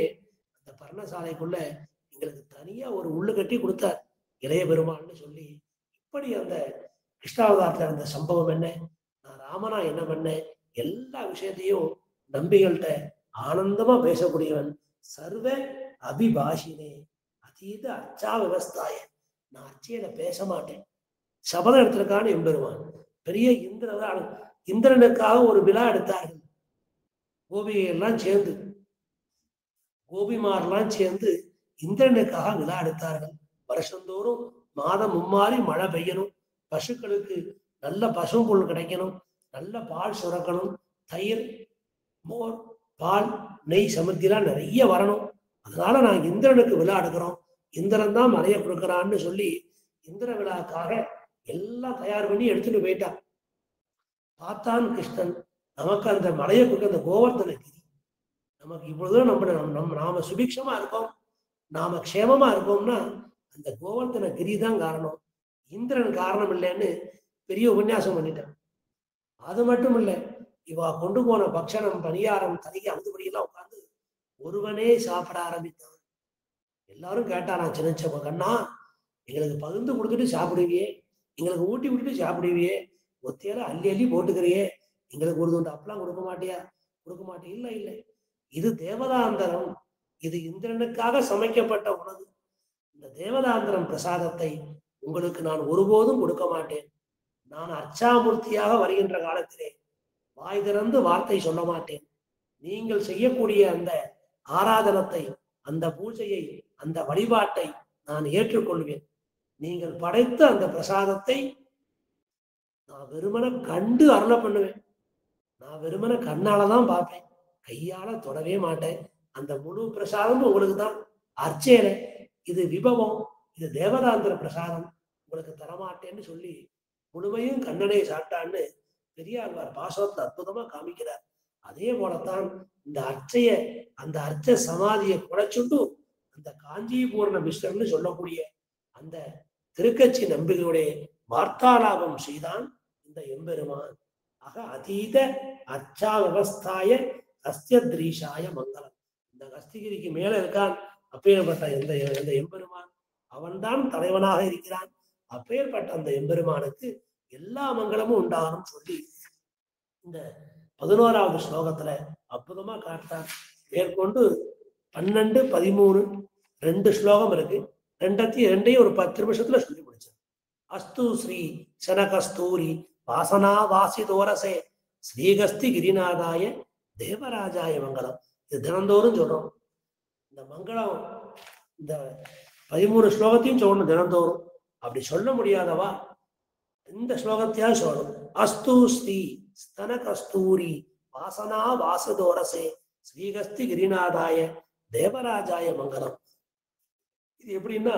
அந்த பர்ணசாலைக்குள்ள எங்களுக்கு தனியா ஒரு உள்ளு கட்டி கொடுத்தார் இளைய பெருமாள்னு சொல்லி. இப்படி அந்த கிருஷ்ணாவதாரத்துல அந்த சம்பவம் என்ன, நான் ராமனா என்ன பண்ணேன், எல்லா விஷயத்தையும் நம்பிகள்கிட்ட ஆனந்தமா பேசக்கூடியவன். சர்வ அபிபாஷினே அதீத அர்ச்சா விவஸ்தாய, நான் அர்ச்சையில பேச மாட்டேன். சபதம் எடுத்திருக்கான்னு எம்பெருமான். பெரிய இந்திரனுக்காக ஒரு விழா எடுத்தார்கள். கோபிகையெல்லாம் சேர்ந்து, கோபிமாரெல்லாம் சேர்ந்து இந்திரனுக்காக விழா எடுத்தார்கள். வருஷந்தோறும் மாதம் மும்மாறி மழை பெய்யணும், பசுக்களுக்கு நல்ல பசும் புல் கிடைக்கணும், நல்ல பால் சுரக்கணும், தயிர், மோர், பால், நெய், சமுத்திரம் நிறைய வரணும். அதனால நான் இந்திரனுக்கு விழா எடுக்கிறோம், இந்திரன் தான் மலையை கொடுக்குறான்னு சொல்லி இந்திர விழாக்காக எல்லாம் தயார் பண்ணி எடுத்துட்டு போயிட்டான். பார்த்தான் கிருஷ்ணன், நமக்கு அந்த மலையை கொடுக்க அந்த கோவர்த்தன கிரி, நமக்கு இப்பொழுதும் நாம சுபிக்ஷமா இருக்கோம், நாம க்ஷேமமா இருக்கோம்னா அந்த கோவர்த்தன கிரி தான் காரணம், இந்திரன் காரணம் இல்லைன்னு பெரிய உபன்யாசம் பண்ணிட்டான். அது மட்டும் இல்லை, இவா கொண்டு போன பக்ஷணம், பணியாரம், தனிக்கு அழுதுபடியெல்லாம் உட்கார்ந்து ஒருவனே சாப்பிட ஆரம்பித்தான். எல்லாரும் கேட்டானா, சின்ன கண்ணா, எங்களுக்கு பகிர்ந்து கொடுத்துட்டு சாப்பிடுவியே, எங்களுக்கு ஊட்டி விட்டுட்டு சாப்பிடுவியே, ஒத்தையில அள்ளி அள்ளி போட்டுக்கிறியே, எங்களுக்கு ஒரு துண்டு அப்பெல்லாம் கொடுக்க மாட்டியா? கொடுக்க மாட்டேன். இல்லை இல்லை, இது தேவதாந்தரம், இது இந்திரனுக்காக சமைக்கப்பட்ட உணவு. இந்த தேவதாந்தரம் பிரசாதத்தை உங்களுக்கு நான் ஒருபோதும் கொடுக்க மாட்டேன். நான் அர்ச்சாமூர்த்தியாக வருகின்ற காலத்திலே வாய் திறந்து வார்த்தை சொல்ல மாட்டேன். நீங்கள் செய்யக்கூடிய அந்த ஆராதனத்தை, அந்த பூஜையை, அந்த வழிபாட்டை நான் ஏற்றுக்கொள்வேன். நீங்கள் படைத்த அந்த பிரசாதத்தை நான் வெறுமன கண்டு அருள பண்ணுவேன். நான் வெறுமன கண்ணாலதான் பார்ப்பேன், கையால தொடவே மாட்டேன். அந்த முழு பிரசாதமும் உங்களுக்கு தான். அர்ச்சேன, இது விபவம், இது தேவதாந்திர பிரசாதம், உங்களுக்கு தரமாட்டேன்னு சொல்லி முழுமையும் கண்ணனை சாப்பிட்டான்னு பெரியாழ்வார் பாசவத்தை அற்புதமா காமிக்கிறார். அதே போலத்தான் இந்த அர்ச்சைய, அந்த அர்ச்ச சமாதியை குறைச்சுட்டு அந்த காஞ்சிபூர்ண மிஸ்ரன்னு சொல்லக்கூடிய அந்த திருக்கட்சி நம்பிகளுடைய வார்த்தாலாபம் செய்தான் இந்த எம்பெருமான். ஆக அதீத அர்ச்சா விவஸ்தாய அஸ்தியத்ரீஷாய மங்களம். இந்த கஸ்திகிரிக்கு மேல இருக்கான் அப்பேற்பட்ட இந்த எம்பெருமான், அவன்தான் தலைவனாக இருக்கிறான். அப்பேற்பட்ட அந்த எம்பெருமானுக்கு எல்லா மங்களமும் உண்டாகணும் சொல்லி இந்த 11வது ஸ்லோகத்துல அற்புதமா காட்டார். மேற்கொண்டு 12, 13 2 ஸ்லோகம் இருக்கு. ரெண்டையும் ஒரு 10 நிமிஷத்துல சொல்லி முடிச்சார். அஸ்து ஸ்ரீ சனகஸ்தூரி வாசனா வாசிதோரசே ஸ்ரீகஸ்தி கிரிநாதாய தேவராஜாய மங்களம். இது தினந்தோறும் சொல்றோம். இந்த மங்களம் இந்த 13 ஸ்லோகத்தையும் சொல்லணும் தினந்தோறும். அப்படி சொல்ல முடியாதவா இந்த ஸ்லோகத்தையா சொல்லணும். அஸ்து ஸ்ரீ ஸ்தன கஸ்தூரி வாசனா வாசதோரசே ஸ்ரீகஸ்தி கிரிநாதாய தேவராஜாய மங்களம். இது எப்படின்னா,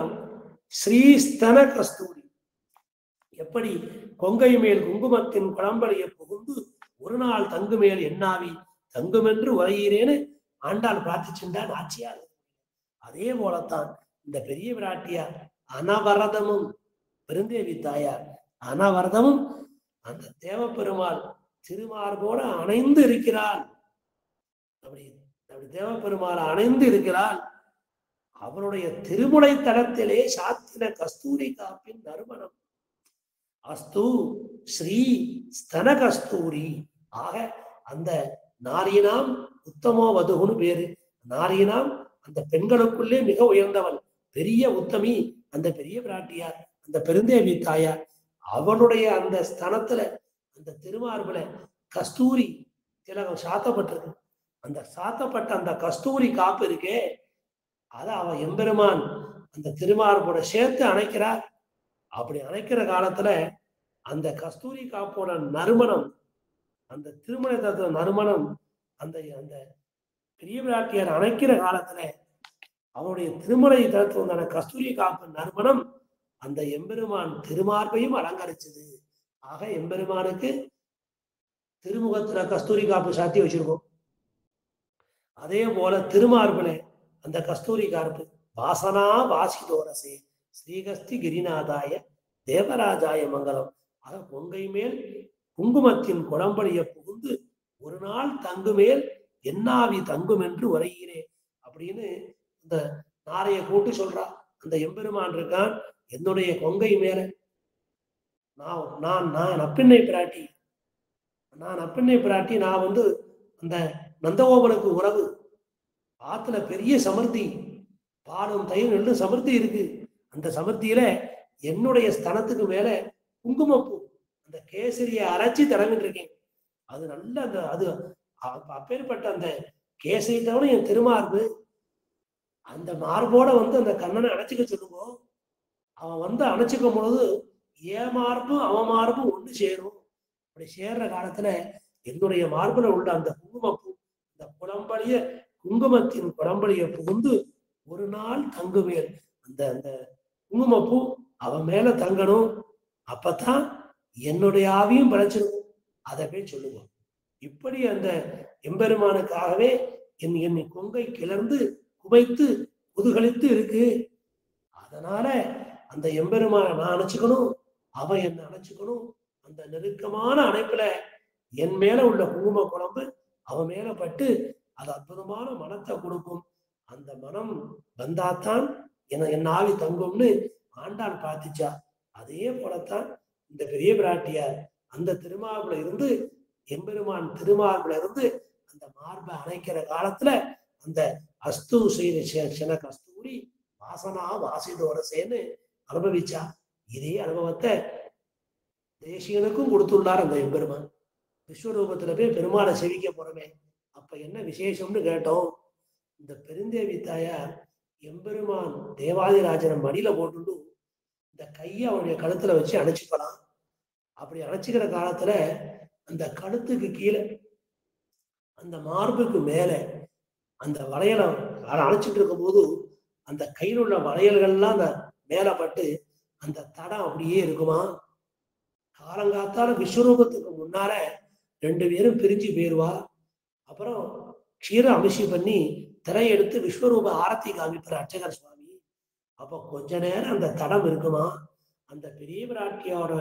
ஸ்ரீஸ்தன கஸ்தூரி, எப்படி கொங்கை மேல் குங்குமத்தின் குழம்பலையை புகுந்து ஒரு நாள் தங்கு மேல் எண்ணாவி தங்குமென்று உரையீரேன்னு ஆண்டாள் பிரார்த்திச்சுட்டான் ஆட்சியார். அதே போலத்தான் இந்த பெரிய விராட்டியார் அனவரதமும் பெருந்தேவி தாயார் அனவரதமும் அந்த தேவப்பெருமாள் திருமார்போட அணைந்து இருக்கிறாள். அப்படி தேவப்பெருமாள் அணைந்து இருக்கிறாள். அவனுடைய திருமுனை தளத்திலே சாத்தின கஸ்தூரி காப்பின் நறுமணம். அஸ்து ஸ்ரீ ஸ்தன கஸ்தூரி. ஆக அந்த நாரீனாம் உத்தமோ வதுகுன்னு பேரு. நாரீனாம் அந்த பெண்களுக்குள்ளே மிக உயர்ந்தவள், பெரிய உத்தமி அந்த பெரிய பிராட்டியார், அந்த பெருந்தேவி தாயார். அவனுடைய அந்த ஸ்தனத்துல, அந்த திருமார்புல கஸ்தூரி திலகம் சாத்தப்பட்டிருக்கு. அந்த சாத்தப்பட்ட அந்த கஸ்தூரி காப்பு இருக்கே, அத அவன் எம்பெருமான் அந்த திருமார்போட சேர்த்து அணைக்கிறார். அப்படி அணைக்கிற காலத்துல அந்த கஸ்தூரி காப்போட நறுமணம், அந்த திருமண தத்துவ நறுமணம், அந்த அந்த பெரிய பிராட்டியார் அணைக்கிற காலத்துல அவனுடைய திருமலை தத்துவமான கஸ்தூரி காப்பு நறுமணம் அந்த எம்பெருமான் திருமார்பையும் அலங்கரிச்சது. ஆக எம்பெருமானுக்கு திருமுகத்துல கஸ்தூரி காப்பு சாத்தி வச்சிருக்கோம். அதே போல திருமார்புல அந்த கஸ்தூரி காப்பு வாசனா வாசிதோரசே ஸ்ரீகஸ்தி கிரிநாதாய தேவராஜாய மங்கலம். ஆக கொங்கை மேல் குங்குமத்தின் குளம்படிய புகுந்து ஒரு நாள் தங்குமேல் என்னாவி தங்கும் என்று உரைகிறேன் அப்படின்னு இந்த நாரைய கூட்டு சொல்றா. அந்த எம்பெருமான் இருக்கான் என்னுடைய கொங்கை மேல. நான் அப்பிண்ணை பிராட்டி, நான் அந்த நந்தகோபனுக்கு உறவு. ஆத்துல பெரிய சமர்த்தி, பாலும் தயிர் நெல்லு சமர்த்தி இருக்கு. அந்த சமர்த்தியில என்னுடைய ஸ்தனத்துக்கு மேல குங்குமப்பூ, அந்த கேசரியை அரைச்சி தடவிட்டு இருக்கேன். அது நல்ல அந்த அது அப்பேற்பட்ட அந்த கேசரி தவிர என் திருமார்பு, அந்த மார்போட அந்த கண்ணனை அணைச்சிக்க சொல்லுவோம். அவன் அணைச்சிக்கும் பொழுது ஏன் மார்பும் அவன் மார்பும் ஒண்ணு சேரும். அப்படி சேர்ற காலத்துல என்னுடைய மார்புல உள்ள அந்த குங்குமப்பூ, அந்த குளம்பலிய குங்குமத்தின் குளம்பலிய புகுந்து ஒரு நாள் தங்குவேன். அந்த அந்த குங்குமப்பூ அவன் மேல தங்கணும். அப்பதான் என்னுடைய ஆவியும் படைச்சிடும். அதை போய் சொல்லுவோம். இப்படி அந்த எம்பெருமானுக்காகவே என் கொங்கை கிளர்ந்து குவைத்து முதுகலித்து இருக்கு. அதனால அந்த எம்பெருமான நான் அணைச்சுக்கணும், அவன் என்ன அணைச்சுக்கணும். அந்த நெருக்கமான அணைப்புல என் மேல உள்ள குங்கும குழம்பு அவன் மேல பட்டு அது அற்புதமான மனத்தை கொடுக்கும். அந்த மனம் வந்தாத்தான் என் ஆவி தங்கும்னு ஆண்டாள் பார்த்துச்சா. அதே போலத்தான் இந்த பெரிய பிராட்டியார் அந்த திருமார்புல இருந்து, எம்பெருமான் திருமார்புல இருந்து அந்த மார்பை அணைக்கிற காலத்துல அந்த அஸ்து செய்த கஸ்தூரி வாசனா வாசிதோரசேன்னு அனுபவிச்சா. இதே அனுபவத்தை தேசியனுக்கும் கொடுத்துள்ளார் அந்த எம்பெருமான். விஸ்வரூபத்துல போய் பெருமாளை செவிக்க போறமே, அப்ப என்ன விசேஷம்னு கேட்டோம். இந்த பெருந்தேவி தாயார் எம்பெருமான் தேவாதிராஜனை மடியில போட்டு இந்த கையை அவனுடைய கழுத்துல வச்சு அணைச்சுக்கலாம். அப்படி அணைச்சிக்கிற காலத்துல அந்த கழுத்துக்கு கீழே அந்த மார்புக்கு மேல அந்த வளையலை அணைச்சிட்டு இருக்கும் போது அந்த கையில் உள்ள வளையல்கள்லாம் அந்த மேல பட்டு அந்த தடம் அப்படியே இருக்குமா. காலங்காத்தால விஸ்வரூபத்துக்கு முன்னால 2 பேரும் பிரிஞ்சு போயிருவா. அப்புறம் க்ஷீர அபிஷேகம் பண்ணி திரை எடுத்து விஸ்வரூப ஆரத்தி காமிப்பார் அர்ச்சகர் சுவாமி. அப்ப கொஞ்ச நேரம் அந்த தடம் இருக்குமா. அந்த பெரிய பிராட்டியோட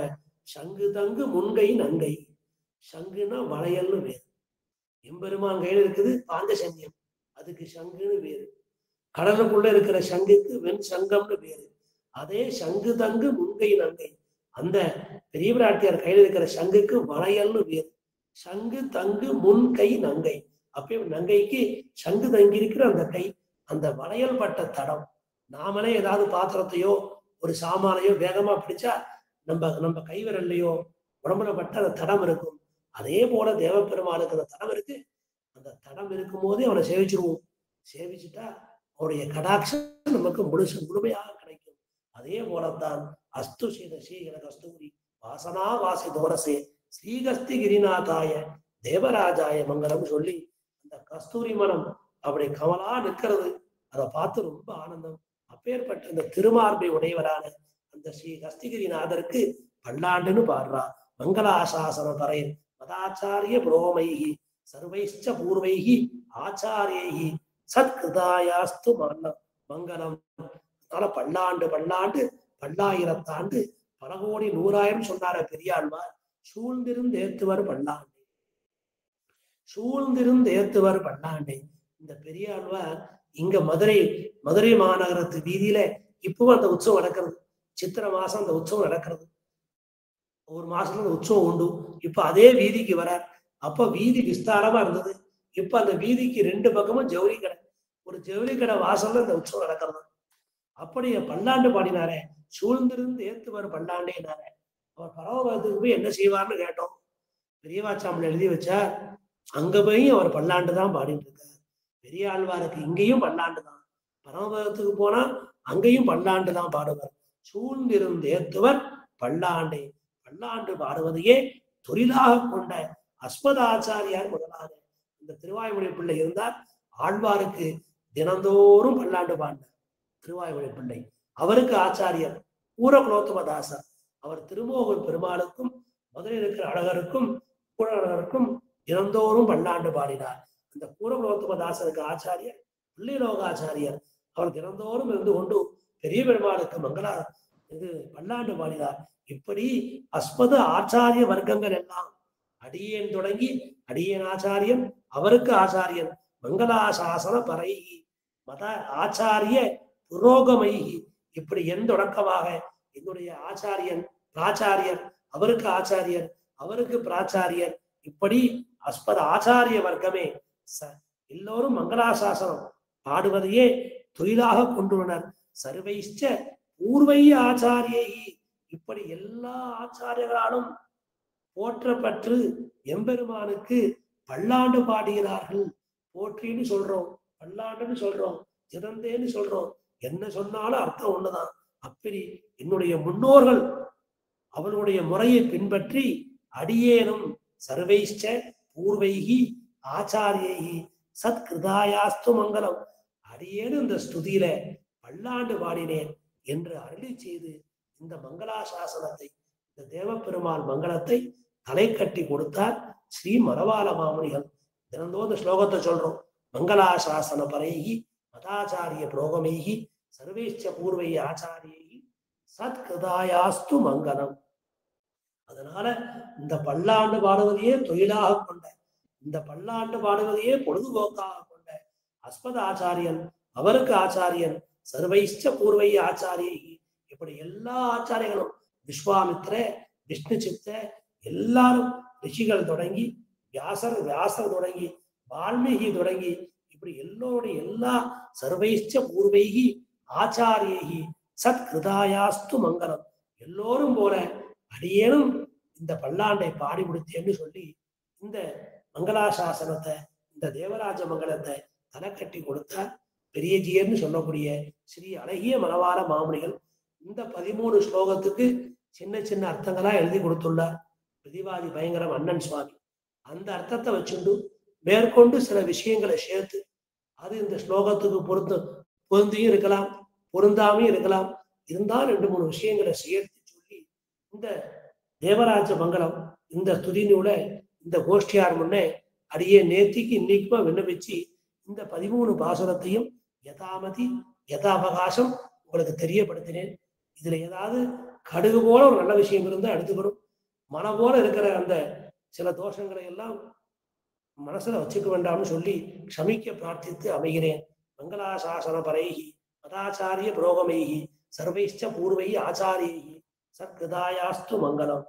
சங்கு தங்கு முன்கை நங்கை. சங்குன்னா வளையல்னு வேறு. எம்பெருமான் கையில இருக்குது பாஞ்சசன்யம், அதுக்கு சங்குன்னு வேறு. கடலுக்குள்ள இருக்கிற சங்குக்கு வெண் சங்கம்னு பேரு. அதே சங்கு தங்கு முன்கை நங்கை, அந்த பெரிய பிராட்டியார் கையில இருக்கிற சங்குக்கு வளையல்னு வேறு. சங்கு தங்கு முன்கை நங்கை. அப்ப நங்கைக்கு சங்கு தங்கி இருக்கிற அந்த கை, அந்த வளையல் பட்ட தடம். நாமளே ஏதாவது பாத்திரத்தையோ ஒரு சாமானையோ வேகமா பிடிச்சா நம்ம கைவிரல்லையோ உடம்புல பட்ட அந்த தடம் இருக்கும். அதே போல தேவப்பெருமானுக்கு அந்த தடம் இருக்கு. அந்த தடம் இருக்கும் போதே அவனை சேவிச்சிருவோம். சேவிச்சுட்டா அவருடைய கடாட்சம் நமக்கு முழுமையாக கிடைக்கும். அதே போலத்தான் அஸ்து செய்த ஸ்ரீகர கஸ்தூரி வாசனா வாசி தோரசே ஸ்ரீகஸ்தி கிரிநாதாய தேவராஜாய மங்கலம் சொல்லி அந்த கஸ்தூரி மனம் அப்படி கமலா நிற்கிறது. அதை பார்த்து ரொம்ப ஆனந்தம். அப்பேற்பட்ட இந்த திருமார்பை உடையவரான அந்த ஸ்ரீ கஸ்திகிரிநாதருக்கு பல்லாண்டுன்னு பாடுறா. மங்களாசாசன பறை மதாச்சாரிய புரோமைகி சர்வைஷ்ட பூர்வைகி ஆச்சாரியைகி சத்கிருதாயாஸ்து மங்கலம். அதனால பல்லாண்டு பல்லாண்டு பல்லாயிரத்தாண்டு பல கோடி 100,000 சொன்னார பெரியாழ்வார். சூழ்ந்திருந்தேத்துவர் பல்லாண்டு, சூழ்ந்திருந்தேத்துவர் பல்லாண்டு. இந்த பெரியாழ்வார் இங்க மதுரை மாநகரத்து வீதியில இப்பவும் அந்த உற்சவம் நடக்கிறது. சித்திரை மாசம் அந்த உற்சவம் நடக்கிறது. ஒரு மாசத்துல உற்சவம் உண்டு. இப்ப அதே வீதிக்கு வர, அப்ப வீதி விஸ்தாரமா இருந்தது. இப்ப அந்த வீதிக்கு 2 பக்கமும் ஜவுளி கடை. ஒரு ஜவுளி கடை வாசல்ல இந்த உற்சவம் நடக்கிறது. அப்படி பல்லாண்டு பாடினாரே, சூழ்ந்திருந்து ஏத்துவர் பல்லாண்டேனாரே. அவர் பரமபதத்துக்கு போய் என்ன செய்வார்னு கேட்டோம். பெரியவாச்சாமில் எழுதி வச்சார். அங்க போய் அவர் பல்லாண்டு தான் பாடிட்டு இருக்கார். பெரிய ஆழ்வாருக்கு இங்கேயும் பல்லாண்டு தான். பரமபதத்துக்கு போனா அங்கேயும் பல்லாண்டு தான் பாடுவார். சூழ்ந்திருந்து ஏத்துவர் பல்லாண்டே. பல்லாண்டு பாடுவதையே தொழிலாக கொண்ட அஸ்மதாச்சாரியார் முதலாக இந்த திருவாய்மொழி பிள்ளை இருந்தார். ஆழ்வாருக்கு தினந்தோறும் பல்லாண்டு பாடினார் திருவாய்மொழி பிள்ளை. அவருக்கு ஆச்சாரியர் பூரகுலோத்தமதாசர். அவர் திருமோகூர் பெருமாளுக்கும் மதுரை இருக்கிற அழகருக்கும் பூரகருக்கும் தினந்தோறும் பல்லாண்டு பாடினார். அந்த பூரகுலோத்தமதாசருக்கு ஆச்சாரியர் பிள்ளைலோகாச்சாரியர். அவர் தினந்தோறும் இருந்து கொண்டு பெரிய பெருமாளுக்கு மங்களா இது பல்லாண்டு பாடினார். இப்படி அஸ்மத ஆச்சாரிய வர்க்கங்கள் எல்லாம் அடியேன் தொடங்கி அடியேன் ஆச்சாரியன், அவருக்கு ஆச்சாரியன், மங்களாசாசன பரைகி மத ஆச்சாரிய புரோகமைகி. இப்படி என் தொடக்கமாக என்னுடைய ஆச்சாரியன் பிராச்சாரியர், அவருக்கு ஆச்சாரியர், அவருக்கு பிராச்சாரியர், இப்படி அஸ்மத ஆச்சாரிய வர்க்கமே எல்லோரும் மங்களாசாசனம் பாடுவதையே தொழிலாக கொண்டுள்ளனர். சர்வைஷ்ட பூர்வை ஆச்சாரியி. இப்படி எல்லா ஆச்சாரியர்களாலும் போற்றப்பட்டு எம்பெருமானுக்கு பல்லாண்டு பாடுகிறார்கள். போற்றின்னு சொல்றோம், பல்லாண்டுன்னு சொல்றோம், சிறந்தேன்னு சொல்றோம். என்ன சொன்னாலும் அர்த்தம் ஒண்ணுதான். அப்படி என்னுடைய முன்னோர்கள் அவர்களுடைய முறையை பின்பற்றி அடியேனும் சர்வைஷ்ட பூர்வைகி ஆச்சாரியி சத்கிருதாயாஸ்து மங்களம். அடியேனும் இந்த ஸ்துதியில பல்லாண்டு பாடினேன் என்று அருளி செய்து இந்த மங்களாசாசனத்தை, இந்த தேவப்பெருமாள் மங்களத்தை தலை கட்டி கொடுத்தார் ஸ்ரீ மரவாள மாமுனிகள். தினந்தோறும் இந்த ஸ்லோகத்தை சொல்றோம். மங்களாசாசன பரைகி மதாச்சாரிய புரோகமைகி சர்வேஷ்ட பூர்வை ஆச்சாரியி சத்கிருதாயாஸ்து மங்களம். அதனால இந்த பல்லாண்டு பாடுவதையே தொழிலாக கொண்ட, இந்த பல்லாண்டு பாடுவதையே பொழுதுபோக்காக கொண்ட அஸ்மத ஆச்சாரியன், அவருக்கு ஆச்சாரியன், சர்வைஷ்ட பூர்வை ஆச்சாரியி. இப்படி எல்லா ஆச்சாரியர்களும் விஸ்வாமித்ர, விஷ்ணு சித்த, எல்லாரும் ரிஷிகள் தொடங்கி வியாசர் தொடங்கி வால்மீகி தொடங்கி இப்படி எல்லோருடைய எல்லா சர்வைஷ்ட பூர்வைகி ஆச்சாரியி சத்கிருதாயாஸ்து மங்களம். எல்லோரும் போல அடியேனும் இந்த பல்லாண்டை பாடி முடித்தேன்னு சொல்லி இந்த மங்களாசாசனத்தை, இந்த தேவராஜ மங்களத்தை தலை கட்டி கொடுத்தார் பெரியஜியர்னு சொல்லக்கூடிய ஸ்ரீ அழகிய மணவாள மாமுனிகள். இந்த 13 ஸ்லோகத்துக்கு சின்ன சின்ன அர்த்தங்களா எழுதி கொடுத்துள்ளார் பிரதிவாதி பயங்கரம் அண்ணன் சுவாமி. அந்த அர்த்தத்தை வச்சுண்டு மேற்கொண்டு சில விஷயங்களை சேர்த்து, அது இந்த ஸ்லோகத்துக்கு பொருந்தியும் இருக்கலாம், பொருந்தாமையும் இருக்கலாம். இருந்தால் 2-3 விஷயங்களை சேர்த்து சொல்லி இந்த தேவராஜ மங்களம் இந்த துதி நூலை இந்த கோஷ்டியார் முன்னே அடியே நேத்திக்கு இன்னைக்குமா விண்ணப்பிச்சு இந்த 13 பாசுரத்தையும் யதாமதி யதாவகாசம் உங்களுக்கு தெரியப்படுத்தினேன். இதுல ஏதாவது கடுகு போல ஒரு நல்ல விஷயம் இருந்தால் எடுத்துக்கணும். மன போல இருக்கிற அந்த சில தோஷங்களை எல்லாம் மனசுல வச்சுக்க வேண்டாம்னு சொல்லி க்ஷமிக்க பிரார்த்தித்து அமைகிறேன். மங்களாசாசன பரைகி மதாச்சாரிய புரோகமைகி சர்வைஷ்ட பூர்வை ஆச்சாரியி சத்கிருதாயாஸ்து மங்களம்.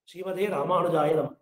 ஸ்ரீமதே ராமானுஜாய நமः.